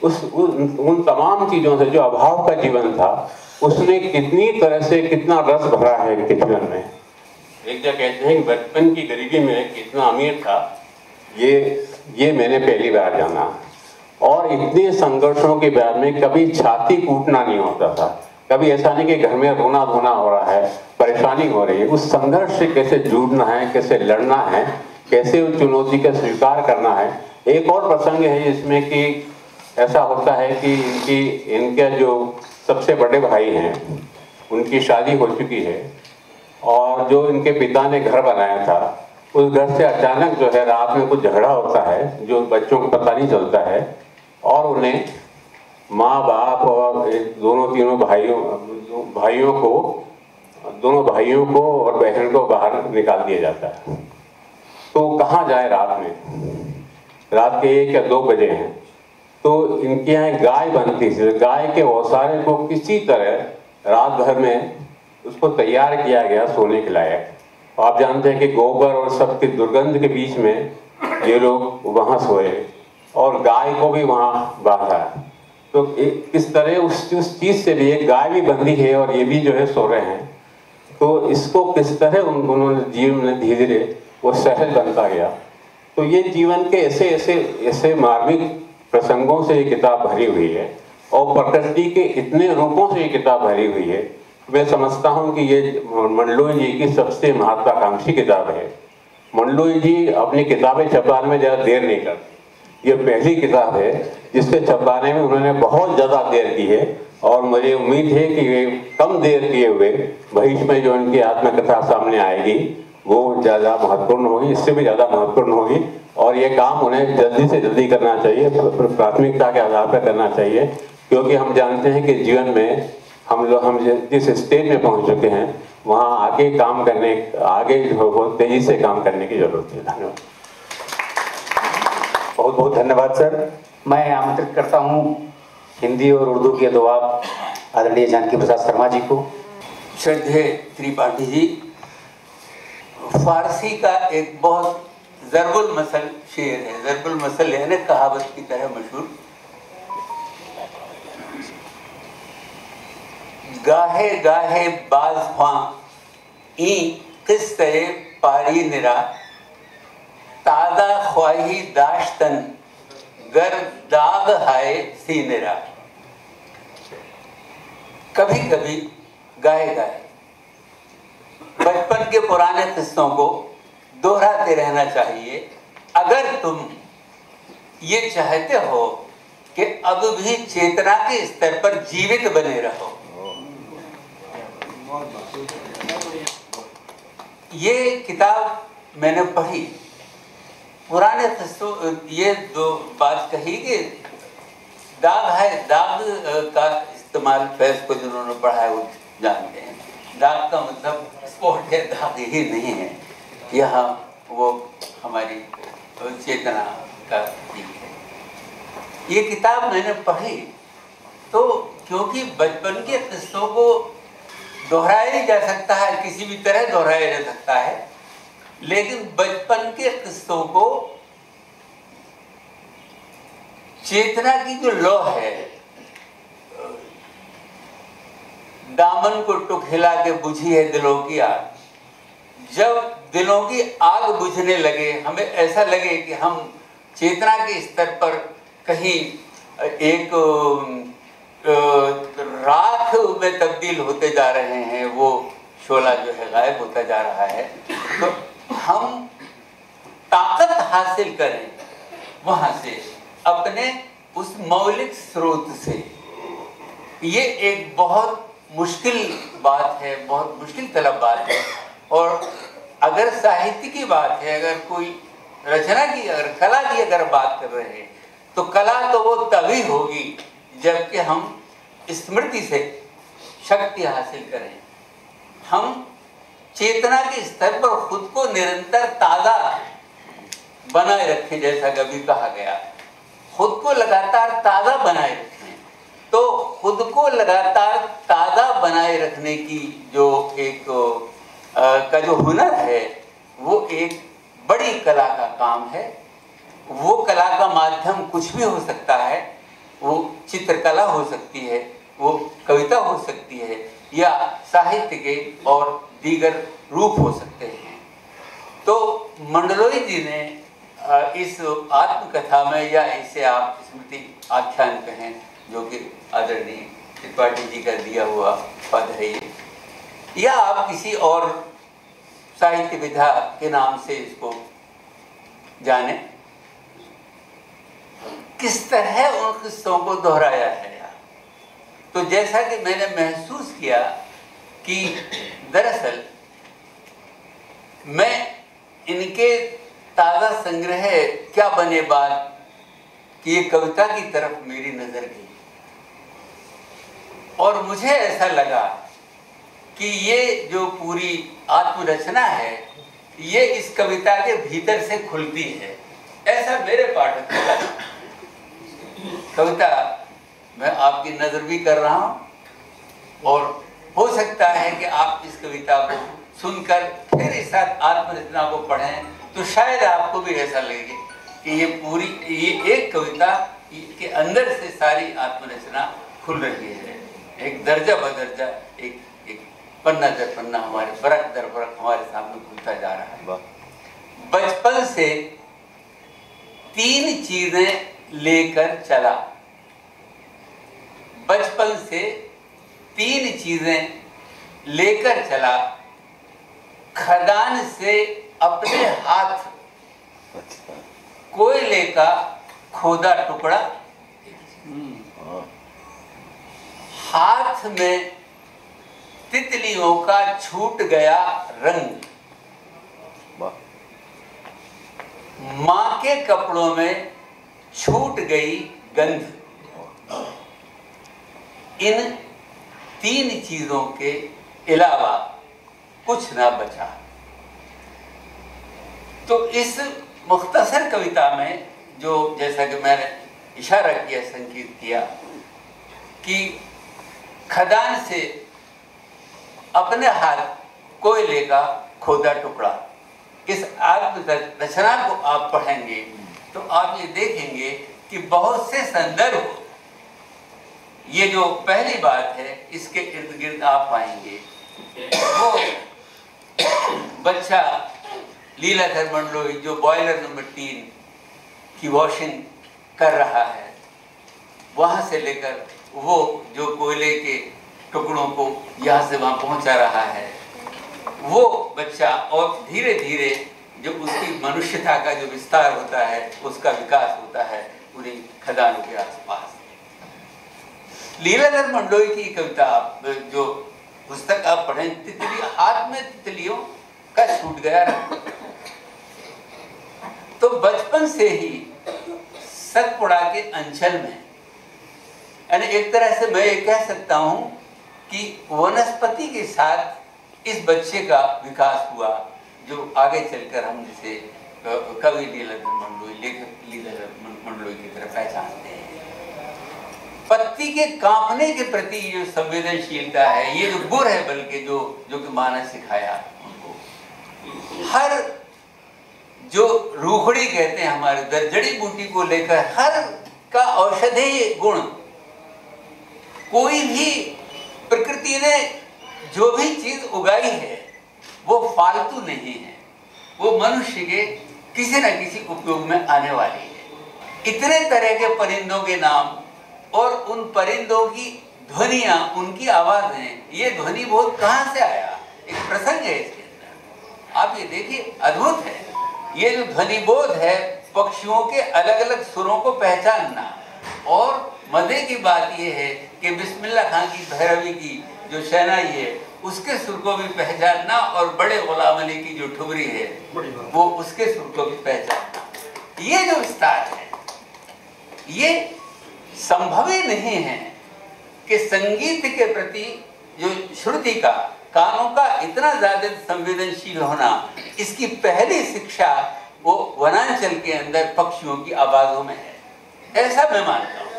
उन तमाम चीजों से जो अभाव का जीवन था उसने कितनी तरह से कितना रस भरा है इनके जीवन में। एक जगह कहते हैं बचपन की गरीबी में कितना अमीर था ये मैंने पहली बार जाना। और इतने संघर्षों के बाद में कभी छाती कूटना नहीं होता था, कभी ऐसा नहीं कि घर में रोना धोना हो रहा है, परेशानी हो रही है। उस संघर्ष से कैसे जूझना है, कैसे लड़ना है, कैसे उस चुनौती का स्वीकार करना है। एक और प्रसंग है जिसमें कि ऐसा होता है कि इनके जो सबसे बड़े भाई हैं उनकी शादी हो चुकी है और जो इनके पिता ने घर बनाया था उस घर से अचानक जो है रात में कुछ झगड़ा होता है जो बच्चों को पता नहीं चलता है और उन्हें माँ बाप और दोनों भाइयों को और बहन को बाहर निकाल दिया जाता है। तो कहाँ जाए रात के 1 या 2 बजे हैं। तो इनके यहाँ गाय बनती थी, गाय के औसारे को किसी तरह रात भर में उसको तैयार किया गया सोने के लायक। आप जानते हैं कि गोबर और सबकी दुर्गंध के बीच में ये लोग वहाँ सोए और गाय को भी वहाँ बांधा। तो किस तरह उस चीज से भी एक गाय भी बंधी है और ये भी जो है सो रहे हैं। तो इसको किस तरह उन्होंने जीवन में धीरे धीरे वो सहज बनता गया। तो ये जीवन के ऐसे मार्मिक प्रसंगों से ये किताब भरी हुई है और प्रकृति के इतने रूपों से ये किताब भरी हुई है। मैं समझता हूँ कि ये मंडलोई जी की सबसे महत्वाकांक्षी किताब है। मंडलोई जी अपनी किताबें छपाने में ज़्यादा देर नहीं करते। ये पहली किताब है जिसके छपाने में उन्होंने बहुत ज़्यादा देर की है और मुझे उम्मीद है कि ये कम देर किए हुए भविष्य में जो उनकी आत्मकथा सामने आएगी वो ज़्यादा महत्वपूर्ण होगी, इससे भी ज़्यादा महत्वपूर्ण होगी। और ये काम उन्हें जल्दी से जल्दी करना चाहिए, प्राथमिकता के आधार पर करना चाहिए, क्योंकि हम जानते हैं कि जीवन में हम जिस स्टेज में पहुंच चुके हैं वहाँ आगे बहुत तेजी से काम करने की जरूरत है। धन्यवाद। बहुत बहुत धन्यवाद सर। मैं आमंत्रित करता हूँ हिंदी और उर्दू के अदवाब आदरणीय जानकी प्रसाद शर्मा जी को। श्रद्धेय त्रिपाठी जी, फारसी का एक बहुत ज़रबुल मसल शेर है। ज़रबुल मसल है ना, कहावत की तरह मशहूर। गाहे गाहे बाज ख्वां ई किस तरह पारी निरा, तादा ख्वाही दाश्तन गर दाग हाय सी निरा। कभी कभी गाए गाए बचपन के पुराने किस्सों को दोहराते रहना चाहिए अगर तुम ये चाहते हो कि अब भी चेतना के स्तर पर जीवित बने रहो। ये किताब मैंने पढ़ी, पुराने किस्सों, ये दो बात कही कि दाग है, दाग का इस्तेमाल फैज को जिन्होंने पढ़ा है वो जानते हैं। दाग का मतलब स्पॉट है, दाग ही नहीं है। यहाँ वो हमारी चेतना का प्रतीक है। ये किताब मैंने पढ़ी तो क्योंकि बचपन के किस्सों को दोहराया नहीं जा सकता है, किसी भी तरह दोहराया जा सकता है, लेकिन बचपन के किस्सों को चेतना की जो लौ है, दामन को टुक हिला के बुझी है दिलों की आग, जब दिलों की आग बुझने लगे, हमें ऐसा लगे कि हम चेतना के स्तर पर कहीं एक राख में तब्दील होते जा रहे हैं, वो शोला जो है गायब होता जा रहा है, तो हम ताकत हासिल करें वहां से, अपने उस मौलिक स्रोत से। ये एक बहुत मुश्किल बात है, बहुत मुश्किल तलब बात है। और अगर साहित्य की बात है, अगर कोई रचना की, अगर कला की अगर बात कर रहे हैं, तो कला तो वो तभी होगी जबकि हम स्मृति से शक्ति हासिल करें, हम चेतना के स्तर पर खुद को निरंतर ताज़ा बनाए रखें। जैसा कभी कहा गया, खुद को लगातार ताज़ा बनाए रखें। तो खुद को लगातार ताज़ा बनाए रखने की जो एक का जो हुनर है, वो एक बड़ी कला का काम है। वो कला का माध्यम कुछ भी हो सकता है, वो चित्रकला हो सकती है, वो कविता हो सकती है, या साहित्य के और दीगर रूप हो सकते हैं। तो मंडलोई जी ने इस आत्मकथा में, या इसे आप स्मृति आख्यान कहें, जो कि आदरणीय त्रिपाठी जी का दिया हुआ पद है ये, या आप किसी और साहित्य विधा के नाम से इसको जाने, किस तरह उन किस्सों को दोहराया है यार। तो जैसा कि मैंने महसूस किया कि दरअसल मैं इनके ताज़ा संग्रह क्या बने बाद कि ये कविता की तरफ मेरी नजर गई, और मुझे ऐसा लगा कि ये जो पूरी आत्मरचना है, ये इस कविता के भीतर से खुलती है, ऐसा मेरे पाठक को लगा। कविता मैं आपकी नजर भी कर रहा हूँ, और हो सकता है कि आप इस कविता को सुनकर फिर इस आत्मरचना को पढ़ें, तो शायद आपको भी ऐसा लगे कि ये पूरी, ये एक कविता के अंदर से सारी आत्मरचना खुल रही है। एक दर्जा बदर्जा, एक पन्ना दर पन्ना हमारे बरक दर बरक हमारे सामने खुलता जा रहा है। बचपन से 3 चीजें लेकर चला, बचपन से 3 चीजें लेकर चला, खदान से अपने हाथ कोयले का खोदा टुकड़ा, हाथ में तितलियों का छूट गया रंग, मां के कपड़ों में छूट गई गंध। इन 3 चीजों के अलावा कुछ ना बचा। तो इस मुख्तसर कविता में जो, जैसा कि मैंने इशारा किया, संकेत किया कि खदान से अपने हाथ कोयले का खोदा टुकड़ा, इस आत्मरचना को आप पढ़ेंगे तो आप ये देखेंगे कि बहुत से संदर्भ, ये जो पहली बात है, इसके इर्द गिर्द आप पाएंगे। वो बच्चा लीलाधर मंडलोई जो बॉयलर नंबर 3 की वॉशिंग कर रहा है, वहां से लेकर वो जो कोयले के टुकड़ों को यहाँ से वहां पहुंचा रहा है, वो बच्चा, और धीरे धीरे जो उसकी मनुष्यता का जो विस्तार होता है, उसका विकास होता है पूरी खदानों के आसपास। लीलाधर मंडलोई की कविता, जो पुस्तक आप पढ़ें, तितली, हाथ में तितलियों का छूट गया रंग। तो बचपन से ही सतपुड़ा के अंचल में, यानी एक तरह से मैं ये कह सकता हूं कि वनस्पति के साथ इस बच्चे का विकास हुआ, जो आगे चलकर हम जिसे कवि लीलाधर मंडलोई, लेखक लीलाधर मंडलोई की तरह पहचानते हैं। पत्ती के कांपने के प्रति ये संवेदनशीलता है, ये जो गुर है बल्कि जो कि मानस सिखाया उनको। हर जो रूखड़ी कहते हैं हमारे जड़ी बूटी को लेकर हर का औषधीय गुण, कोई भी प्रकृति ने जो भी चीज उगाई है वो फालतू नहीं है, वो मनुष्य के किसी न किसी उपयोग में आने वाली है। इतने तरह के परिंदों के नाम और उन परिंदों की ध्वनियां, उनकी आवाजें, ये ध्वनि बोध कहां से आया, एक प्रसंग है इसके अंदर। आप ये देखिए, अद्भुत है ये जो ध्वनि बोध है, पक्षियों के अलग अलग सुरों को पहचानना। और मजे की बात यह है कि बिस्मिल्लाह खां की भैरवी की जो शहनाई है उसके सुर को भी पहचानना, और बड़े गुलाम अली की जो ठुमरी है वो उसके सुर को भी पहचानना। ये जो विस्तार है ये संभव ही नहीं है कि संगीत के प्रति जो श्रुति का, कानों का इतना ज्यादा संवेदनशील होना, इसकी पहली शिक्षा वो वनांचल के अंदर पक्षियों की आवाजों में है, ऐसा मैं मानता हूं।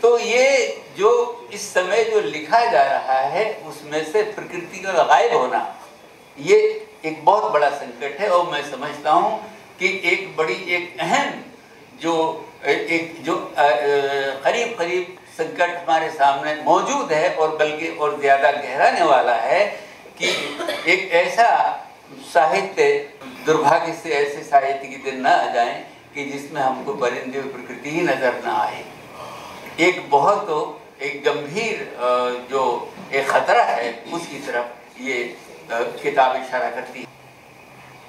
तो ये जो इस समय जो लिखा जा रहा है उसमें से प्रकृति का गायब होना, ये एक बहुत बड़ा संकट है। और मैं समझता हूं कि एक अहम जो करीब करीब संकट हमारे सामने मौजूद है, और बल्कि और ज्यादा गहराने वाला है कि एक ऐसा साहित्य, दुर्भाग्य से ऐसे साहित्य के दिन न आ जाए कि जिसमें हमको परिंदे और प्रकृति ही नजर न आए। एक गंभीर जो एक खतरा है उसकी तरफ ये किताब इशारा करती है।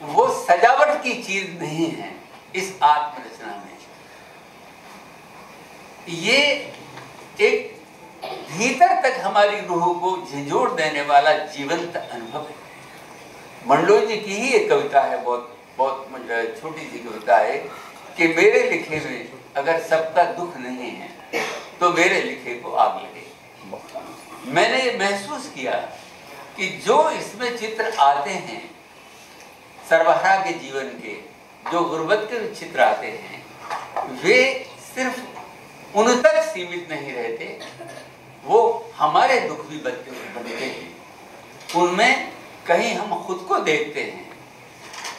वो सजावट की चीज नहीं है इस आत्मरचना में, ये एक भीतर तक हमारी रूह को झिझोड़ देने वाला जीवंत अनुभव है। मंडलोई जी की ही एक कविता है, बहुत छोटी सी कविता है कि मेरे लिखे में अगर सबका दुख नहीं है तो मेरे लिखे को आग लगे। मैंने महसूस किया कि जो इसमें चित्र आते हैं सर्वहारा के जीवन के, जो गुर्बत के चित्र आते हैं, वे सिर्फ उन तक सीमित नहीं रहते, वो हमारे दुख भी बनते हैं। उनमें कहीं हम खुद को देखते हैं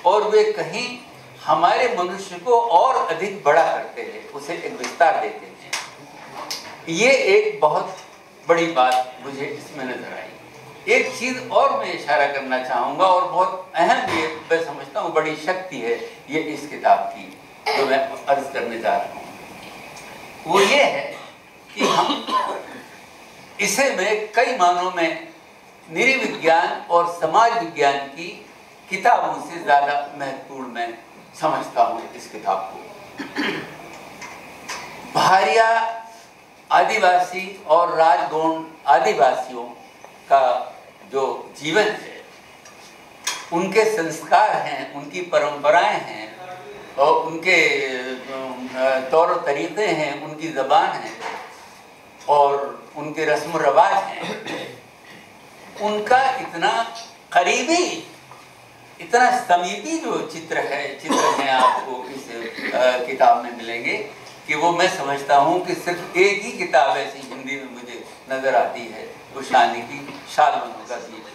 और वे कहीं हमारे मनुष्य को और अधिक बड़ा करते हैं, उसे एक विस्तार देते हैं। ये एक बहुत बड़ी बात मुझे इसमें नजर आई। एक चीज और मैं इशारा करना चाहूंगा और बहुत अहम, ये मैं समझता हूँ बड़ी शक्ति है ये इस किताब की, जो मैं अर्ज करने जा रहा हूँ। वो ये है कि हम इसे मैं कई मानों में नृविज्ञान और समाज विज्ञान की किताबों से ज्यादा महत्वपूर्ण मैं समझता हूँ इस किताब को। भारिया आदिवासी और राजगोंड आदिवासियों का जो जीवन है, उनके संस्कार हैं, उनकी परंपराएं हैं और उनके तौर तरीक़े हैं, उनकी ज़बान है और उनके रस्म रवाज हैं, उनका इतना करीबी, इतना समीपी जो चित्र हैं आपको इस किताब में मिलेंगे कि वो मैं समझता हूँ कि सिर्फ एक ही किताब ऐसी हिंदी में मुझे नज़र आती है, उषानी की शालवनों का गीत।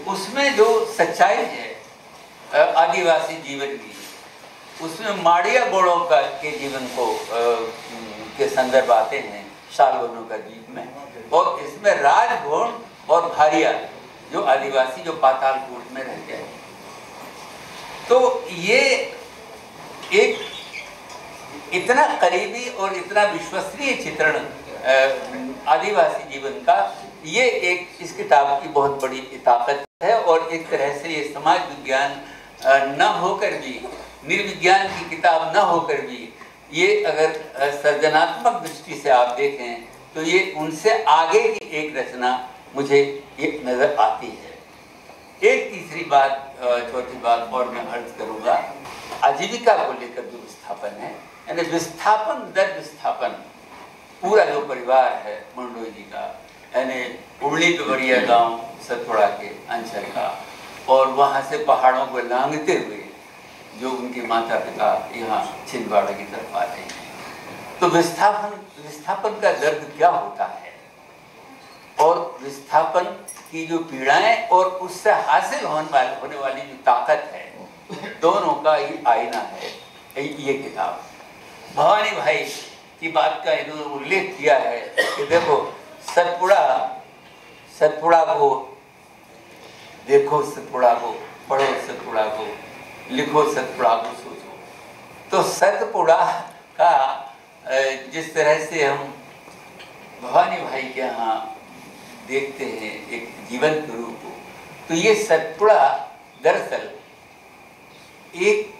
उसमें जो सच्चाई है आदिवासी जीवन की, उसमें माड़िया गोड़ों का के जीवन को के संदर्भ आते हैं शालवनों का गीत में, और इसमें राजगोंड और भारिया जो आदिवासी जो पातालकोट में रहते हैं। तो ये एक इतना करीबी और इतना विश्वसनीय चित्रण आदिवासी जीवन का, ये एक इस किताब की बहुत बड़ी ताकत है। और एक तरह से ये समाज विज्ञान न होकर भी, निर्विज्ञान की किताब न होकर भी, ये अगर सृजनात्मक दृष्टि से आप देखें तो ये उनसे आगे की एक रचना मुझे ये नजर आती है। एक तीसरी बात, चौथी बात और मैं अर्ज करूंगा, आजीविका को लेकर जो विस्थापन है, यानी विस्थापन दर विस्थापन, पूरा जो परिवार है मंडलोई जी का, यानी उबली पिपरिया गांव सतपुड़ा के अंचल का, और वहाँ से पहाड़ों को लांघते हुए जो उनके माता पिता यहाँ छिंदवाड़ा की तरफ आ रहे हैं। तो विस्थापन का दर्द क्या होता है और विस्थापन की जो पीड़ाएं और उससे हासिल होने वाली जो ताकत है, दोनों का ही आईना है ये किताब। भवानी भाई की बात का इन्होंने उल्लेख किया है कि देखो सतपुड़ा को देखो, सतपुड़ा को पढ़ो, सतपुड़ा को लिखो, सतपुड़ा को सोचो। तो सतपुड़ा का जिस तरह से हम भवानी भाई के यहाँ देखते हैं एक जीवंत रूप को, तो ये सतपुड़ा दरअसल एक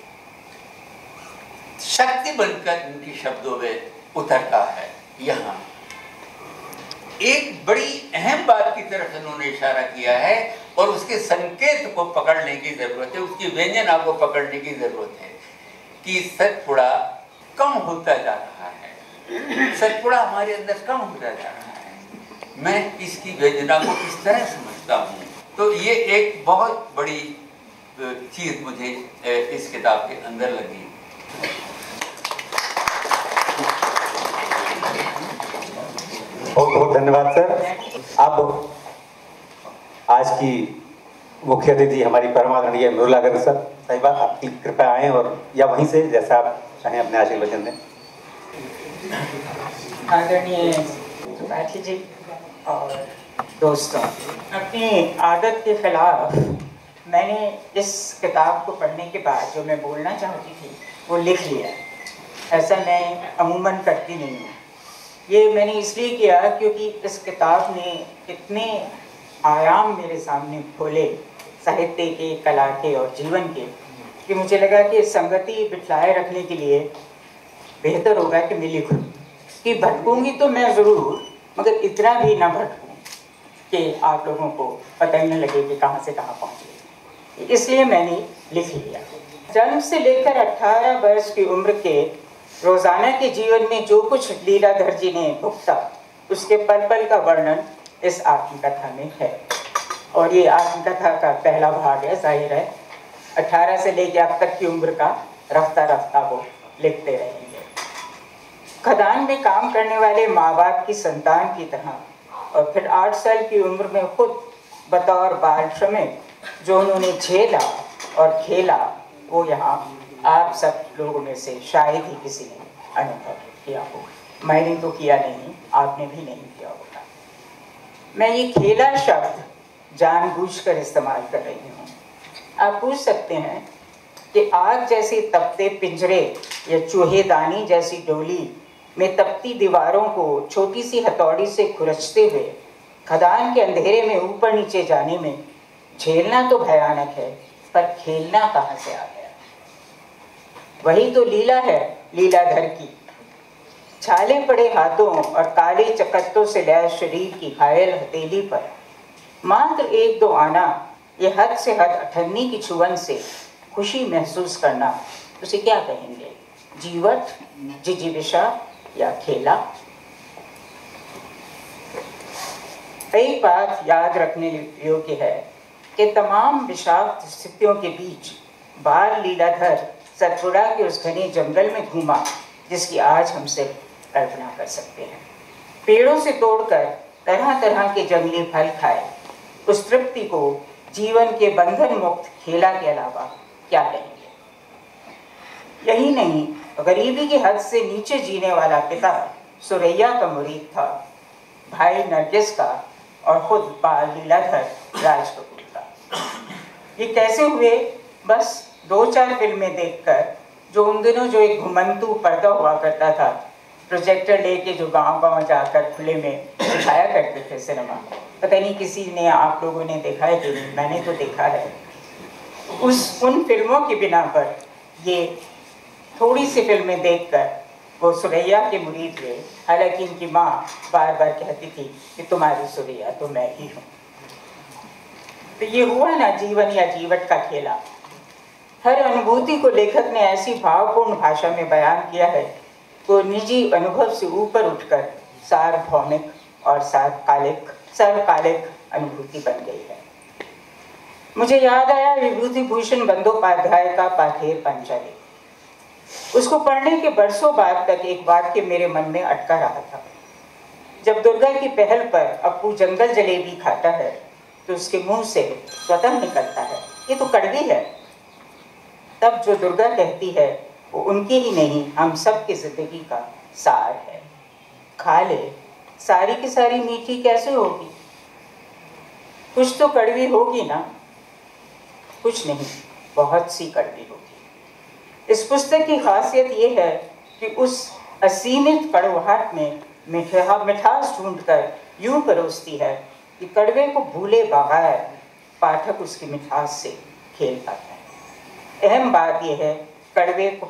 शक्ति बनकर उनके शब्दों में उतरता है। यहाँ एक बड़ी अहम बात की तरफ उन्होंने इशारा किया है और उसके संकेत को पकड़ने की जरूरत है, उसकी व्यंजना को पकड़ने की जरूरत है कि सतपुड़ा कम होता जा रहा है, सतपुड़ा हमारे अंदर कम होता जा रहा है। मैं इसकी व्यंजना को इस तरह समझता हूँ। तो ये एक बहुत बड़ी चीज मुझे इस किताब के अंदर लगी। बहुत बहुत धन्यवाद सर। अब आज की मुख्य अतिथि हमारी परमादरणीय मुरलाधर सर साहिबा, आपकी कृपया आएं और या वहीं से जैसा आप चाहें अपने आशीर्वचन दें। आदरणीय त्रिपाठी जी और दोस्तों, अपनी आदत के खिलाफ मैंने इस किताब को पढ़ने के बाद जो मैं बोलना चाहती थी वो लिख लिया। ऐसा मैं अमूमन करती नहीं हूँ। ये मैंने इसलिए किया क्योंकि इस किताब ने इतने आयाम मेरे सामने खोले साहित्य के, कला के और जीवन के, कि मुझे लगा कि संगति बिठलाए रखने के लिए बेहतर होगा कि मैं लिखूँ। कि भटकूंगी तो मैं ज़रूर, मगर इतना भी ना भटकूँ कि आप लोगों को पता ही न लगे कि कहाँ से कहाँ पहुँच गए। इसलिए मैंने लिख लिया। जन्म से लेकर 18 वर्ष की उम्र के रोज़ाना के जीवन में जो कुछ लीलाधर जी ने भुगता, उसके पल पल का वर्णन इस आत्मकथा में है। और ये आत्मकथा का पहला भाग है। जाहिर है 18 से लेकर अब तक की उम्र का रफ्ता रफ्ता वो लिखते रहेंगे। खदान में काम करने वाले माँ बाप की संतान की तरह और फिर 8 साल की उम्र में खुद बतौर बाल श्रमिक जो उन्होंने झेला और खेला, वो यहाँ आप सब लोगों में से शायद ही किसी ने अनुभव किया हो। मैंने तो किया नहीं, आपने भी नहीं किया होगा। मैं ये खेला शब्द जानबूझकर इस्तेमाल कर रही हूँ। आप पूछ सकते हैं कि आग जैसे तपते पिंजरे या चूहेदानी जैसी डोली में तपती दीवारों को छोटी सी हथौड़ी से खुरचते हुए खदान के अंधेरे में ऊपर नीचे जाने में झेलना तो भयानक है, पर खेलना कहाँ से आ गया? वही तो लीला है लीलाधर की। छाले पड़े हाथों और काले चकत्तों से लैस शरीर की घायल हथेली पर मात्र 1-2 आना, ये हद से हद अठन्नी की छुअन से खुशी महसूस करना, उसे क्या कहेंगे? जीवट, जिजीविषा या खेला? एक बात याद रखने योग्य है कि तमाम विषाक्त स्थितियों के बीच बाल लीलाधर सतपुड़ा के उस घने जंगल में घूमा जिसकी आज हम सिर्फ कल्पना कर सकते हैं। पेड़ों से तोड़कर तरह तरह के जंगली फल खाए, उस तृप्ति को जीवन के बंधन मुक्त खेला के अलावा क्या कहेंगे? यही नहीं, गरीबी की हद से नीचे जीने वाला पिता सुरैया का मुरीद था, भाई नरगिस का और खुद बाल लीलाधर राज कपूर का। ये कैसे हुए? बस 2-4 फिल्में देखकर, जो उन दिनों जो एक घुमंतू पर्दा हुआ करता था, प्रोजेक्टर लेके जो गांव-गांव जाकर खुले में दिखाया करते थे सिनेमा। पता नहीं किसी ने, आप लोगों ने देखा है कि नहीं, मैंने तो देखा है। उन फिल्मों की बिना पर ये थोड़ी सी फिल्में देखकर वो सुरैया के मुरीद हुए। हालांकि इनकी माँ बार बार कहती थी कि तुम्हारी सुरैया तो मैं ही हूँ। तो ये हुआ ना जीवन या जीवट का खेला। हर अनुभूति को लेखक ने ऐसी भावपूर्ण भाषा में बयान किया है तो निजी अनुभव से ऊपर उठकर सार्वभौमिक और सर्वकालिक अनुभूति बन गई है। मुझे याद आया विभूति भूषण बंदोपाध्याय का पाथेर पांचाली। उसको पढ़ने के बरसों बाद तक एक वाक्य मेरे मन में अटका रहा था। जब दुर्गा की पहल पर अप्पू जंगल जलेबी खाता है तो उसके मुंह से स्वतः निकलता है, ये तो कड़वी है। तब जो दुर्गा कहती है वो उनकी ही नहीं, हम सब की जिंदगी का सार है। खा ले, सारी की सारी मीठी कैसे होगी? कुछ तो कड़वी होगी ना? कुछ नहीं, बहुत सी कड़वी होगी। इस पुस्तक की खासियत ये है कि उस असीमित कड़वाहट में मिठास ढूंढकर यूं परोसती है कि कड़वे को भूले बगैर पाठक उसकी मिठास से खेल पाता है। अहम बात यह है, कड़वे को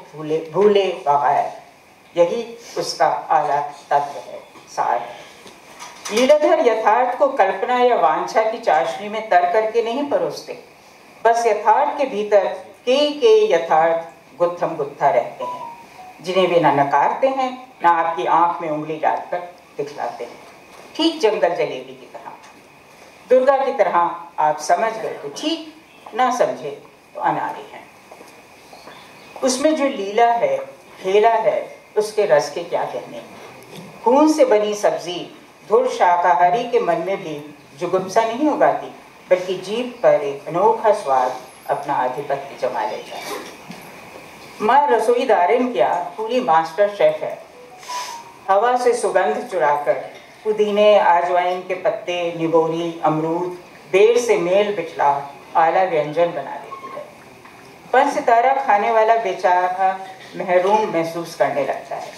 भूले बगैर, यही उसका आला तत्व है, सार है। लीलाधर यथार्थ को कल्पना या वांछा की चाशनी में तर करके नहीं परोसते, बस यथार्थ के भीतर के यथार्थ गुत्थम गुत्था रहते हैं, जिन्हें वे न नकारते हैं न आपकी आंख में उंगली डालकर दिखलाते हैं। ठीक जंगल जलेबी की तरह, दुर्गा की तरह आप समझ गए तो ठीक, ना समझे तो अनाड़ी हैं। उसमें जो लीला है, खेला है, उसके रस के क्या कहने। खून से बनी सब्जी धुर शाकाहारी के मन में भी जुगुप्सा नहीं उगाती, बल्कि जीभ पर एक अनोखा स्वाद अपना आधिपत्य जमा लेता है। माँ रसोईदारिन क्या पूरी मास्टर शेफ है। हवा से सुगंध चुराकर पुदीने, आजवाइन के पत्ते, निबोरी, अमरूद, बेर से मेल बिठला आला व्यंजन बना देती है। पर सितारा खाने वाला बेचारा महरूम महसूस करने लगता है।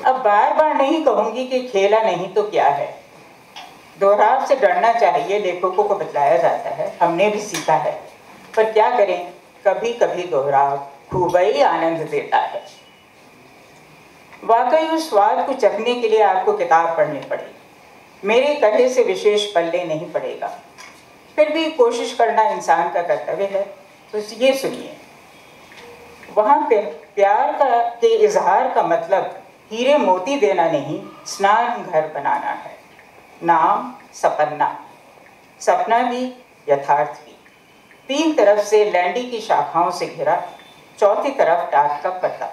अब बार बार नहीं कहूंगी कि खेला नहीं तो क्या है। दोहराव से डरना चाहिए, लेखकों को बतलाया जाता है, हमने भी सीखा है। पर क्या करें, कभी कभी दोहराव खूब ही आनंद देता है। वाकई उस स्वाद को चखने के लिए आपको किताब पढ़नी पड़ेगी। मेरे कहे से विशेष पल्ले नहीं पड़ेगा, फिर भी कोशिश करना इंसान का कर्तव्य है। तो ये सुनिए, वहाँ पे प्यार के इजहार का मतलब हीरे मोती देना नहीं, स्नान घर बनाना है। नाम सपन्ना, सपना भी यथार्थ भी। 3 तरफ से लैंडी की शाखाओं से घिरा, चौथी तरफ टाट का पत्ता,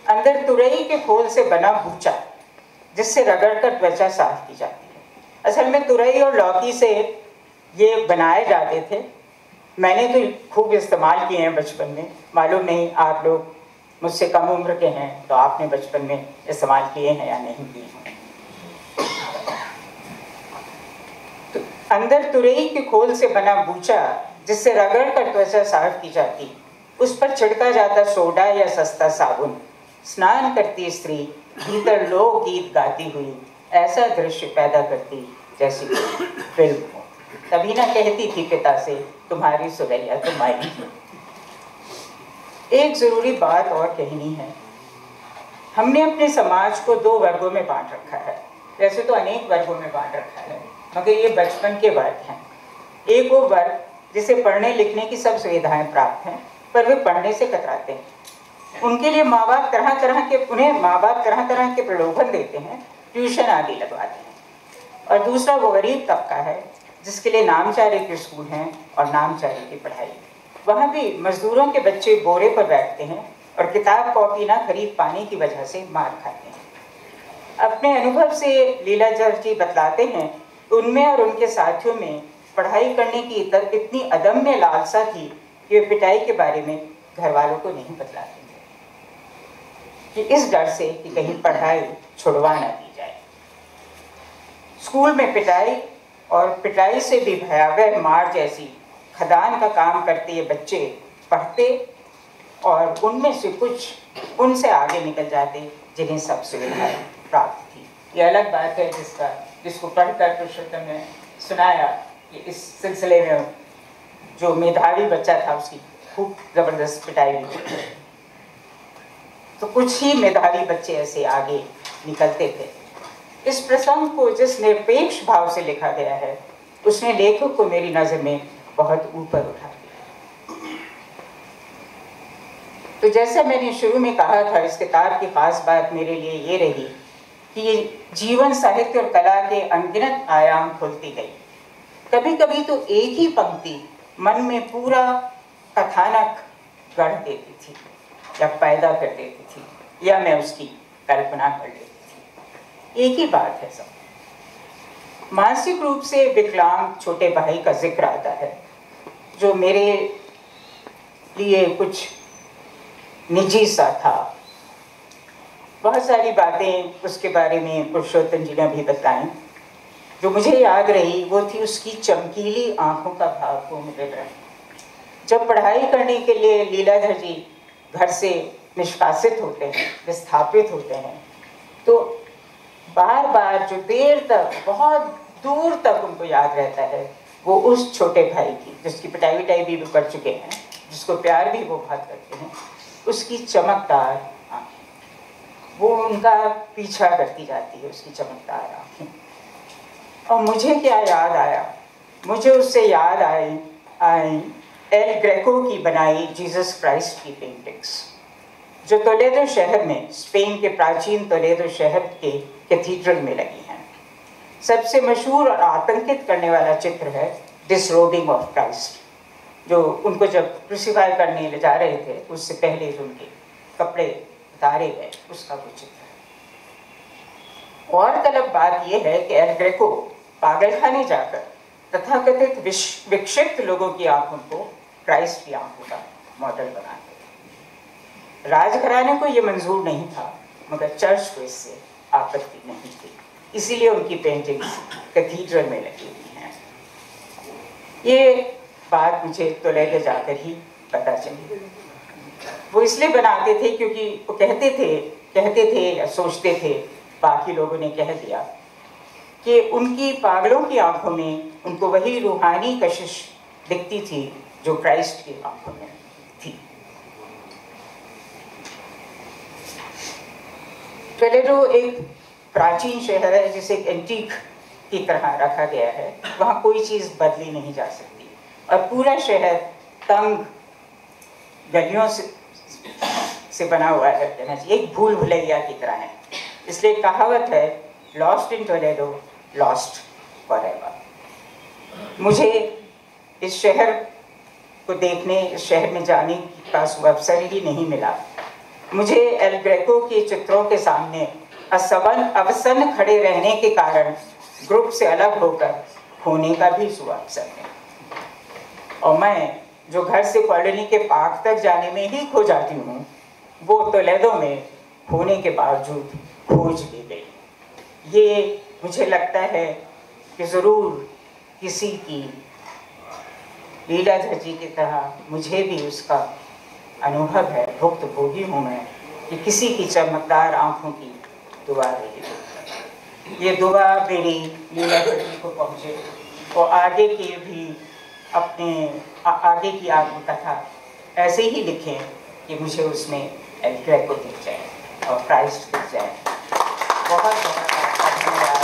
अंदर तुरई के खोल से बना बूचा जिससे रगड़कर त्वचा साफ की जाती है। असल में तुरई और लौकी से ये बनाए जाते थे। मैंने तो खूब इस्तेमाल किए हैं बचपन में। मालूम नहीं आप लोग मुझसे कम उम्र के हैं तो आपने बचपन में इस्तेमाल किए हैं या नहीं किए हैं। तो अंदर तुरई के खोल से बना बूचा जिससे रगड़कर त्वचा साफ की जाती, उस पर छिड़का जाता सोडा या सस्ता साबुन। स्नान करती स्त्री भीतर लोकगीत गाती हुई ऐसा दृश्य पैदा करती जैसे फिल्म हो। तभी ना कहती थी पिता से, तुम्हारी सुरैया तो माई थी। एक जरूरी बात और कहनी है। हमने अपने समाज को 2 वर्गों में बांट रखा है। वैसे तो अनेक वर्गों में बांट रखा है, मगर ये बचपन के वर्ग हैं। एक वो वर्ग जिसे पढ़ने लिखने की सब सुविधाएं प्राप्त हैं, पर वे पढ़ने से कतराते हैं। उनके लिए माँ बाप तरह तरह के प्रलोभन देते हैं, ट्यूशन आदि लगवाते हैं। और दूसरा वो गरीब तबका है जिसके लिए नामचारे के स्कूल हैं और नामचारे की पढ़ाई। वहाँ भी मजदूरों के बच्चे बोरे पर बैठते हैं और किताब कॉपी ना खरीद पाने की वजह से मार खाते हैं। अपने अनुभव से लीलाधर जी बतलाते हैं, उनमें और उनके साथियों में पढ़ाई करने की इतनी अदम्य लालसा थी कि वे पिटाई के बारे में घर वालों को नहीं बतलाते थे, कि इस डर से कि कहीं पढ़ाई छुड़वा ना दी जाए। स्कूल में पिटाई और पिटाई से भी भयावह मार जैसी खदान का काम करते ये बच्चे पढ़ते और उनमें से कुछ उनसे आगे निकल जाते जिन्हें सब सुविधाएं प्राप्त थी। ये अलग बात है जिसको पढ़कर पुरुषोत्तम ने सुनाया कि इस सिलसिले में जो मेधावी बच्चा था उसकी खूब जबरदस्त पिटाई हुई। तो कुछ ही मेधावी बच्चे ऐसे आगे निकलते थे। इस प्रसंग को जिस निरपेक्ष भाव से लिखा गया है उसने लेखक को मेरी नजर में बहुत ऊपर उठा दिया। तो जैसा मैंने शुरू में कहा था, इस किताब की खास बात मेरे लिए ये रही कि ये जीवन, साहित्य और कला के अनगिनत आयाम खुलती गई। कभी कभी तो एक ही पंक्ति मन में पूरा कथानक गढ़ देती थी या पैदा कर देती थी या मैं उसकी कल्पना कर लेती थी। एक ही बात है सब। मानसिक रूप से विकलांग छोटे भाई का जिक्र आता है जो मेरे लिए कुछ निजी सा था। बहुत सारी बातें उसके बारे में पुरुषोत्तम जी ने भी बताई। जो मुझे याद रही वो थी उसकी चमकीली आंखों का भाव को मुझे रहा। जब पढ़ाई करने के लिए लीलाधर जी घर से निष्कासित होते हैं, विस्थापित होते हैं, तो बार बार जो देर तक, बहुत दूर तक उनको याद रहता है वो उस छोटे भाई की, जिसकी पिटाई विटाई भी कर चुके हैं, जिसको प्यार भी वो बहुत करते हैं, उसकी चमकदार आँखें। वो उनका पीछा करती जाती है, उसकी चमकदार आँखें। और मुझे क्या याद आया, मुझे उससे याद आई एल ग्रेको की बनाई जीसस क्राइस्ट की पेंटिंग्स, जो टोलेडो शहर में, स्पेन के प्राचीन टोलेडो शहर के कैथीड्रल में लगी हैं। सबसे मशहूर और आतंकित करने वाला चित्र है डिसरोबिंग ऑफ क्राइस्ट, जो उनको जब क्रूसिफाई करने ले जा रहे थे उससे पहले जो उनके कपड़े उतारे गए, उसका वो चित्र है। और गलत बात यह है कि एल ग्रेको पागलखाने जाकर तथाकथित विक्षिप्त लोगों की आंखों को क्राइस्ट की आंखों का मॉडल बनाते। राजघराने को यह मंजूर नहीं था, मगर चर्च को इससे आपत्ति नहीं थी, इसीलिए उनकी पेंटिंग्स कैथीड्रल में लगी हुई हैं। ये बात मुझे टोलेडो जाकर ही पता चली। वो इसलिए बनाते थे क्योंकि वो कहते थे या सोचते थे, बाकी लोगों ने कह दिया कि उनकी पागलों की आंखों में उनको वही रूहानी कशिश दिखती थी जो क्राइस्ट की आंखों में थी। टोलेडो एक प्राचीन शहर है जिसे एक एंटीक की तरह रखा गया है। वहाँ कोई चीज़ बदली नहीं जा सकती और पूरा शहर तंग गलियों से बना हुआ है, कहना चाहिए एक भूल भुलैया की तरह है। इसलिए कहावत है, lost in Toledo lost forever. मुझे इस शहर को देखने, इस शहर में जाने का अवसर ही नहीं मिला। मुझे एल ग्रेको के चित्रों के सामने अवसन खड़े रहने के कारण ग्रुप से अलग होकर होने का भी अवसर है। और मैं जो घर से कॉलोनी के पार्क तक जाने में ही खो जाती हूँ, वो टोलेडो में होने के बावजूद खोज ली गई। ये मुझे लगता है कि ज़रूर किसी की, लीलाधर जी की तरह मुझे भी उसका अनुभव है, भुक्तभोगी हूँ मैं, कि किसी की चमकदार आंखों की दुआ रही। ये दुआ मेरी लीलाधर जी को पहुँचे और आगे की भी आगे की आत्मकथा ऐसे ही लिखें कि मुझे उसमें एल ग्रेको दिख जाए और क्राइस्ट दिख जाए। बहुत बहुत आपका धन्यवाद।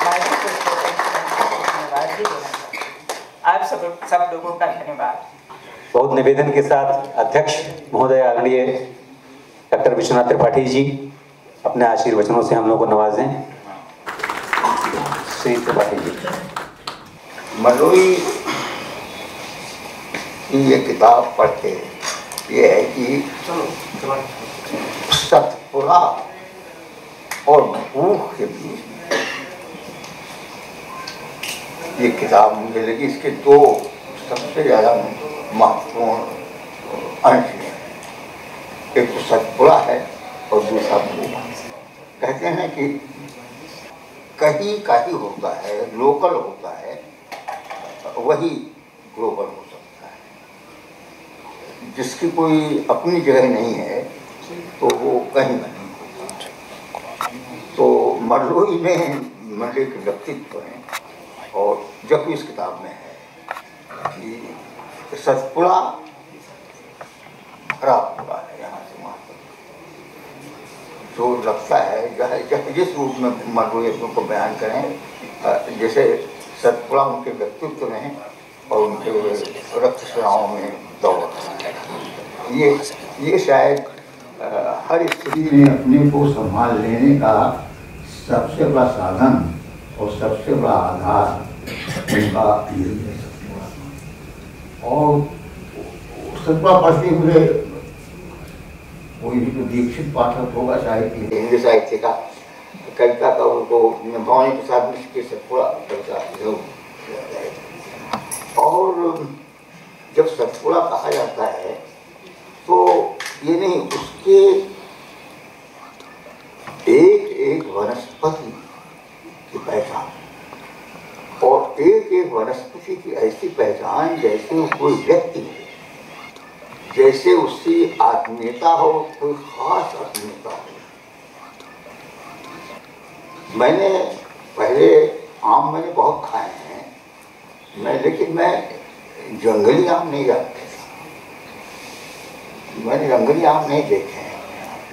मैं भी कुछ धन्यवाद भी देना चाहती हूँ। आप सब लोगों का धन्यवाद। बहुत निवेदन के साथ अध्यक्ष महोदय आदरणीय डॉक्टर विश्वनाथ त्रिपाठी जी अपने आशीर्वचनों से हम लोग को नवाजें। श्री त्रिपाठी जी। मरलोई की ये किताब पढ़ के ये है कि सतपुड़ा और भूख के बीच में ये किताब मुझे लगी। इसके दो सबसे ज़्यादा महत्वपूर्ण अंश हैं, एक तो सतपुड़ा है और दूसरा भूख। कहते हैं कि कहीं का ही होता है, लोकल होता है, वही ग्लोबल हो सकता है। जिसकी कोई अपनी जगह नहीं है तो वो कहीं नहीं होता। तो मरलोई में मरले के व्यक्तित्व हैं और जब इस किताब में है कि सतपुड़ा भरा पूरा है, यहाँ से वहाँ तक जो लगता है जिस रूप में मरलोई को बयान करें, जैसे सतपुड़ा उनके व्यक्तित्व में और उनके रक्तस्राव में दौड़ रहा है। ये शायद हर स्थिति में अपने को संभाल लेने का सबसे बड़ा साधन और सबसे बड़ा आधार उनका यही है। और सतपुड़ा पढ़ते हुए कोई भी तो दीक्षित पाठक होगा साहित्य हिंदी साहित्य का कविता का उनको भवानी प्रसाद मिश्र के सतपुड़ा कविता जरूर। और जब सतपुड़ा कहा जाता है तो ये नहीं, उसके एक एक वनस्पति की पहचान और एक एक वनस्पति की ऐसी पहचान जैसे वो कोई व्यक्ति है, जैसे उसकी आत्मीयता हो, कोई खास आत्मीयता हो। मैंने पहले आम मैंने बहुत खाए हैं लेकिन मैं जंगली आम नहीं जानता था। मैंने जंगली आम नहीं देखे हैं,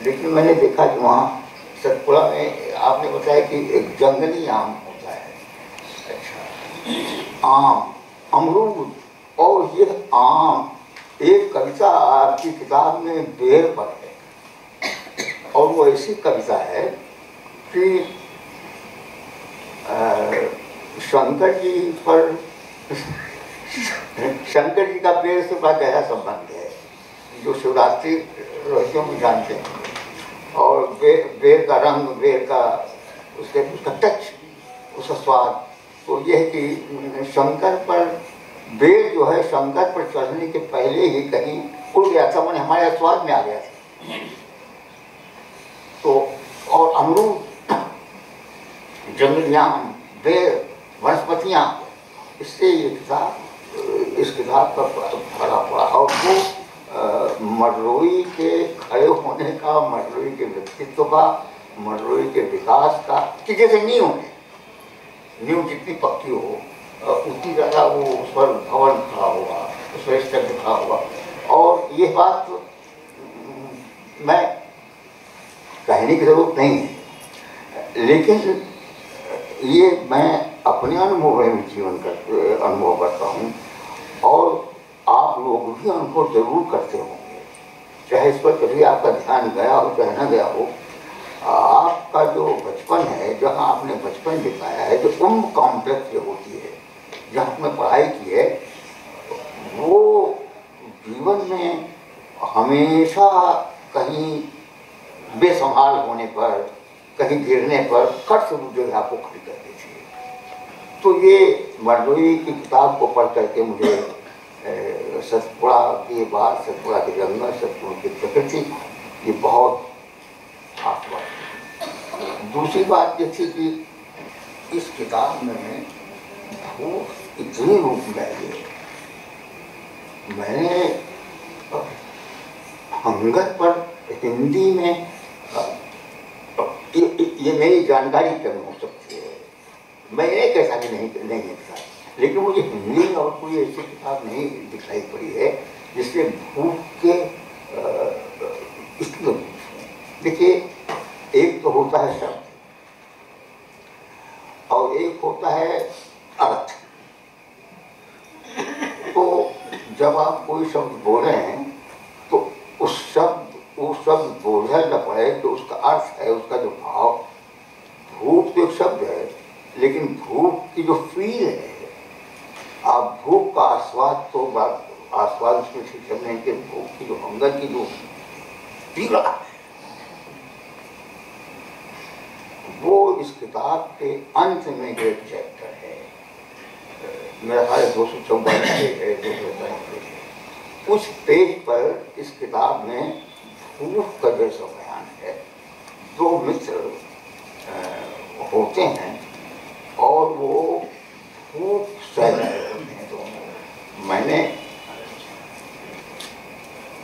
लेकिन मैंने देखा कि वहाँ सतपुड़ा में आपने बताया कि एक जंगली आम होता है। अच्छा, आम, अमरूद, और ये आम, एक कविता आपकी किताब में बेर पर है और वो ऐसी कविता है कि शंकर जी पर शंकर जी का पेड़ से बड़ा गहरा संबंध है, जो शिवरात्रि रहस्यों में जानते हैं। और बेर का रंग, बेर का उसका टच, उसका स्वाद, तो यह है कि शंकर पर बेर जो है शंकर पर चढ़ने के पहले ही कहीं उड़ गया था, मैंने हमारे स्वाद में आ गया था। तो और अमरूद, जंगलियां, बेर, वनस्पतियां, इससे ये किताब, इस किताब का भरा पड़ा। और वो मडरोई के खड़े होने का, मडरोई के व्यक्तित्व का, मडरोई के विकास का, कि जैसे नींव है, नींव जितनी पक्की हो उतनी ज़्यादा वो उस पर भवन खड़ा हुआ, उस पर स्ट्रक्चर खड़ा हुआ। और ये बात मैं कहने की जरूरत नहीं है, लेकिन ये मैं अपने अनुभव में जीवन कर अनुभव करता हूँ और आप लोग भी अनुभव जरूर करते होंगे, चाहे इस पर कभी आपका ध्यान गया हो चाहे न गया हो। आपका जो बचपन है, जहाँ आपने बचपन बिताया है, जो कुंभ कॉम्प्लेक्स जो होती है, जहाँ आपने पढ़ाई की है, वो जीवन में हमेशा कहीं बेसंभाल होने पर, कहीं गिरने पर खट से जो है आपको खड़ी कर देती है। तो ये मडरोई की किताब को पढ़ करके मुझे सतपुड़ा की बात, सतपुड़ा के जंगल, सतपुड़ा की प्रकृति, ये बहुत खास बात है। दूसरी बात ये थी कि इस किताब में भूख इतनी रूप में आई है। मैंने हंगर पर हिंदी में ये मेरी जानकारी कम हो सकती है, मैं ये कहता कि नहीं लिखता, लेकिन मुझे हिंदी में और कोई ऐसी किताब नहीं दिखाई पड़ी है जिससे भूख के देखिए, एक तो होता है शब्द और एक होता है अर्थ। तो जब आप कोई शब्द बोल रहे हैं तो वो शब्द बोलना न पड़े तो उसका अर्थ है, उसका जो भाव। भूख तो एक शब्द है, लेकिन भूख की जो फील है, आप भूख का आस्वाद, तो आस्वाद उसमें ठीक करने के, भूख की जो हंगर की जो पीड़ा है, वो इस किताब के अंत में एक चैप्टर है, मेरा ख्याल 244 पेज है, 245 पेज है। उस पेज पर इस किताब में भूख का जैसा बयान है। दो मित्र होते हैं और वो भूख सह रहे होते हैं दोनों। मैंने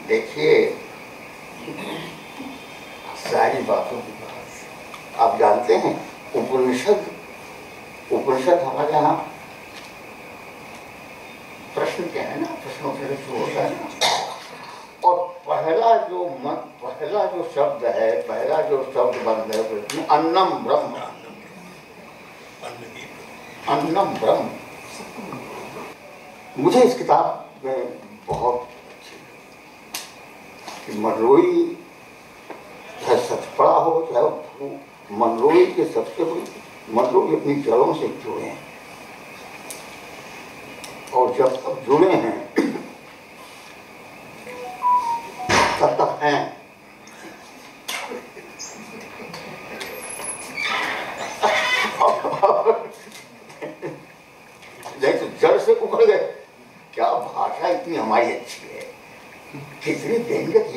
देखिए सारी बातों की बात आप जानते हैं, उपनिषद हमारे यहाँ प्रश्न क्या है ना, प्रश्नों से शुरू होता है ना। और पहला जो शब्द है, पहला जो शब्द बंद है उसमें अन्नम ब्रह्म, अन्नम ब्रह्म। मुझे इस किताब में बहुत कि मडरोई चाहे सतपुड़ा हो चाहे मडरोई के सबसे बड़ी, मडरोई अपनी जड़ों से जुड़े हैं और जब तक जुड़े हैं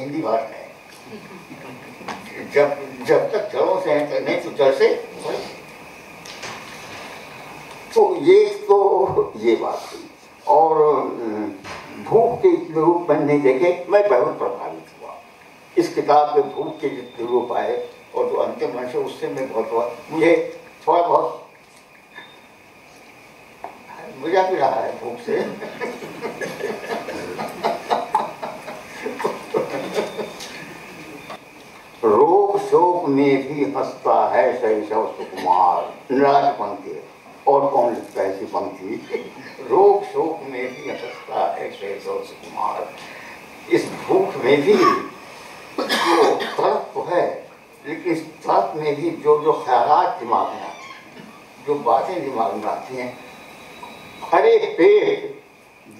हिंदी भाषा है। जब तक जड़ों से है नहीं तो जड़ से। तो ये बात हुई। और भूख के इतने रूप मैंने नहीं देखे, मैं बहुत प्रभावित हुआ इस किताब के भूख के जितने रूप आए और जो अंतिम अंश है उससे मैं बहुत हुआ। मुझे थोड़ा बहुत मजा भी रहा है भूख से। रोग शोक में भी हंसता है शैशव सुकुमार, निराश पंक्ति है। और कौन लिखता है ऐसी पंक्ति? रोग शोक में भी हंसता है शैशव सुकुमार। इस भूख में भी जो तड़प तो है, लेकिन इस तड़प में भी जो ख्यालात दिमाग में आते हैं, जो बातें दिमाग में आती हैं, हर एक पेट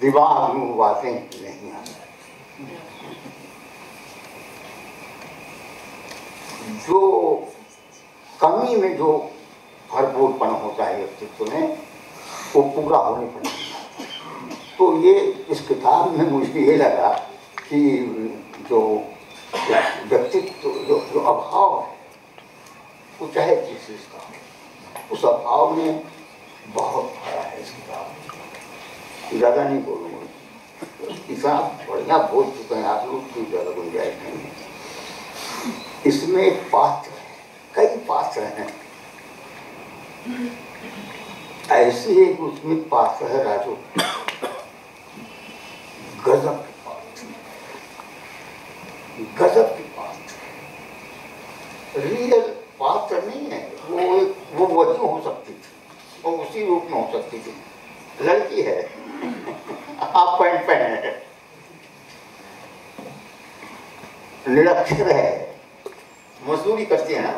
दिमाग में बातें नहीं आती। जो कमी में जो भरपूरपन होता है व्यक्तित्व में, वो पूरा होने पर नहीं। तो ये इस किताब में मुझे ये लगा कि जो व्यक्तित्व जो अभाव है, वो चाहे किस चीज का, उस अभाव में बहुत भरा है इस किताब। ज़्यादा नहीं बोलूँगा, इतना बढ़िया बोल चुके हैं आप लोग की ज़्यादा गुंजाइश नहीं। इसमें एक पात्र है, कई पात्र हैं, ऐसे एक उसमें पात्र है राजू, गजब के पात्र, गजब के पात्र, रियल पात्र नहीं है। वो वही हो सकती थी, वो उसी रूप में हो सकती थी। लड़की है, आप पैंट पहने है, निरक्षर है, मजदूरी करते हैं ना।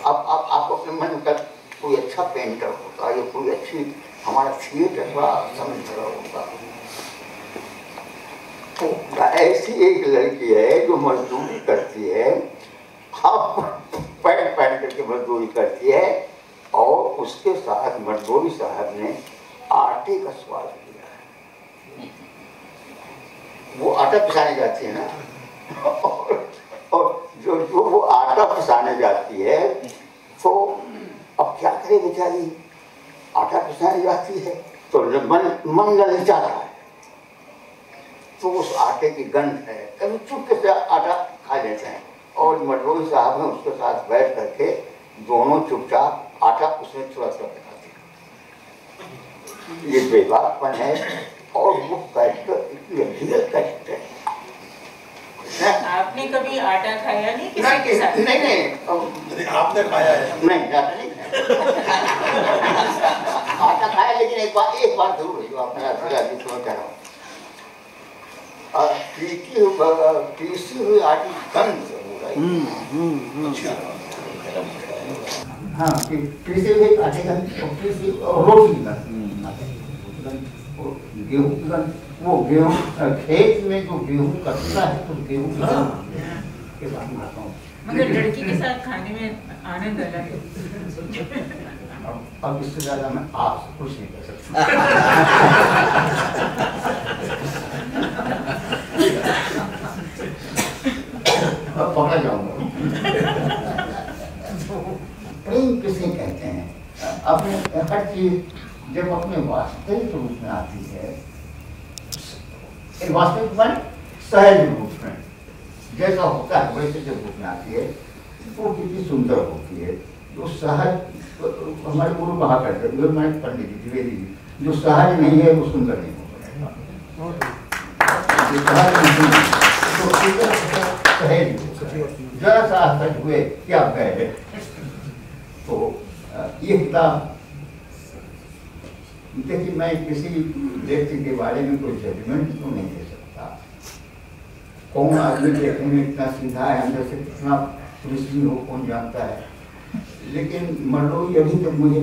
आप अपने मन का कोई अच्छा पेंटर होता या कोई अच्छी हमारा थिएटर बड़ा समझ होता। तो ऐसी एक लड़की है जो मजदूरी करती है, आप पैंट पहन करके मजदूरी करती है, और उसके साथ मजदूरी साहब ने आटे का स्वाद दिया है। वो आटा पिसाने जाती है ना, और जो वो आटा पिसाने जाती है, तो अब क्या करे बेचारी, आटा पिसाने जाती है तो मन ललचाता है, तो उस आटे की गंध है, कभी चुपके से आटा खा लेते हैं। और मटरोई साहब ने उसके साथ बैठ करके दोनों चुपचाप आटा उसमें चुरा चुरा के खाते हैं। ये बेबाकपन है, और वो कैरेक्टर इतनी रियल कैरेक्टर है। आपने कभी आटा खाया नहीं किसी के साथ? नहीं आपने खाया है? नहीं, आटा नहीं आटा खाया, लेकिन एक बार जरूर है जो आपने कह रहा हूँ, पीसी हुई आटी गंध जरूर है। हाँ, पीसी हुई आटे का रोटी की गंध, गेहूँ की गंध, वो गेहूँ खेत में जो गेहूँ कटता है तो गेहूँ की गंध के साथ खाता हूँ। मगर लड़की के साथ खाने में आनंद अलग है। अब इससे ज्यादा मैं आपसे कुछ नहीं कर सकता। अब पकड़ा जाऊंगा। प्रेम किसे कहते हैं? अपने हर चीज जब अपने वास्तविक रूप में आती है, वास्तविक मन सहज रूप में जैसा होता है वैसे जब रूप में आती है, वो कितनी सुंदर होती है। जो सहज, हमारे गुरु कहा करते थे, हमारे पंडित जी द्विवेदी जी, जो सहज नहीं है वो सुंदर नहीं हो पाएगा। जरा सा सहज हुए क्या कहे। तो ये किताब देखिए, मैं किसी व्यक्ति के बारे में कोई जजमेंट तो नहीं दे सकता। कौन आदमी देखने में इतना सीधा है, अंदर से कितना पुलिस हो कौन जानता है। लेकिन मरलोई अभी तक मुझे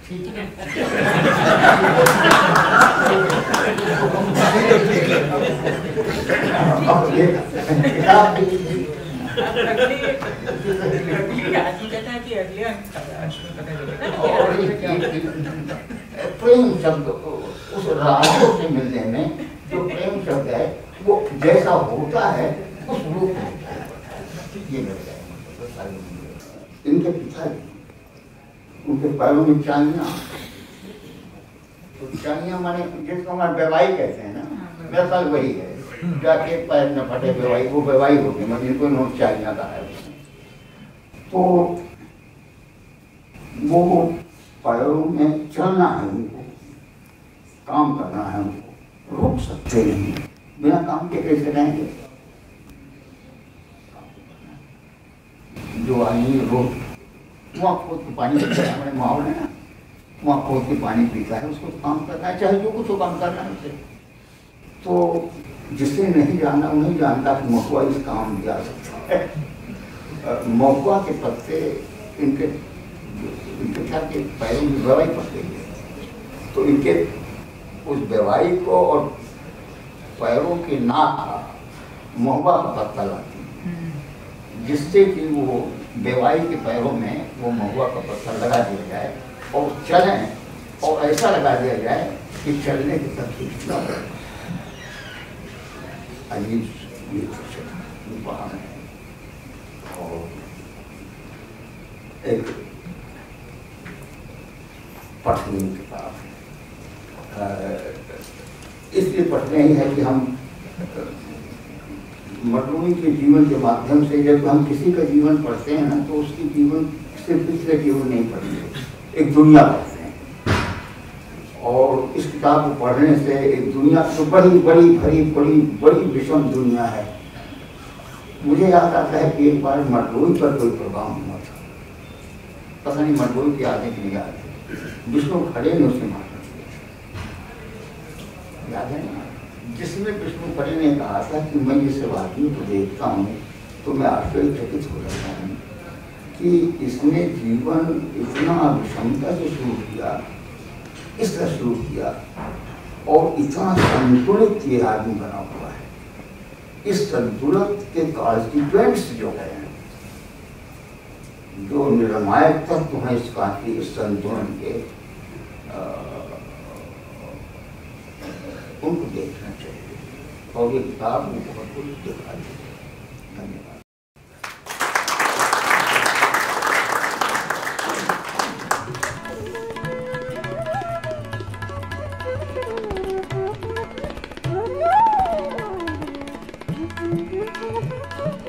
ठीक है। प्रेम शब्द उस राजों से मिलने में जो प्रेम शब्द है, वो जैसा होता है उस रूप में होता है। ये इनके पिताजी, उनके पैरों में चांदियां, तो चांदियां माने जिसको हमारे बेवाई कहते हैं ना, मेरा ख्याल वही है, जाके पैर न फटे बेवाई, वो बेवाई हो गई, मतलब इनको नोट चांदियां का है। तो वो पैरों में चलना है उनको, काम करना है उनको, रोक सकते नहीं, बिना काम के कैसे रहेंगे? जो आदमी रोज वहाँ खोद के पानी पीता है, हमारे माहौल है ना, वहाँ खोद के पानी पीता है, उसको काम करना है, चाहे जो कुछ हो काम करना है उसे। तो जिसे नहीं जाना वो नहीं जानता कि महुआ इस काम में जा सकता है। महुआ के पत्ते इनके के पैरों में बेवाई पड़ गई है, तो इनके उस बेवाई को और पैरों के नाक का महुआ का पत्ता लाती है, जिससे कि वो बेवाई के पैरों में वो महुआ का पत्ता लगा दिया जाए और चलें, और ऐसा लगा दिया जाए कि चलने की तकलीफ न हो। अजीब वहाँ है। और एक पठनीय किताब इसलिए पढ़ते ही है कि हम मरलूमी के जीवन के माध्यम से जब हम किसी का जीवन पढ़ते हैं ना, तो उसकी जीवन सिर्फ इसका जीवन नहीं पढ़ते, एक दुनिया पढ़ते हैं। और इस किताब को पढ़ने से एक दुनिया तो बड़ी बड़ी भरी बड़ी बड़ी विषम दुनिया है। मुझे याद आता है कि एक बार मरलूमी पर कोई प्रोग्राम हुआ था, पता नहीं मरलूमी की यादें नहीं याद है, विष्णु खड़े ने उसे मारा, याद है ना, जिसमें विष्णु खड़े ने कहा था कि मैं इस आदमी को देखता हूँ तो मैं आश्चर्यचकित हो जाता हूँ कि इसने जीवन इतना विषमता से शुरू किया, इस तरह शुरू किया और इतना संतुलित ये आदमी बना हुआ है। इस संतुलित के कॉन्स्टिट्यूएंट्स जो है, जो निर्णायक तत्व हैं इस बात के, इस संतुलन के, उनको देखना चाहिए और ये किताब में बहुत कुछ दिखाई है। धन्यवाद। Thank you.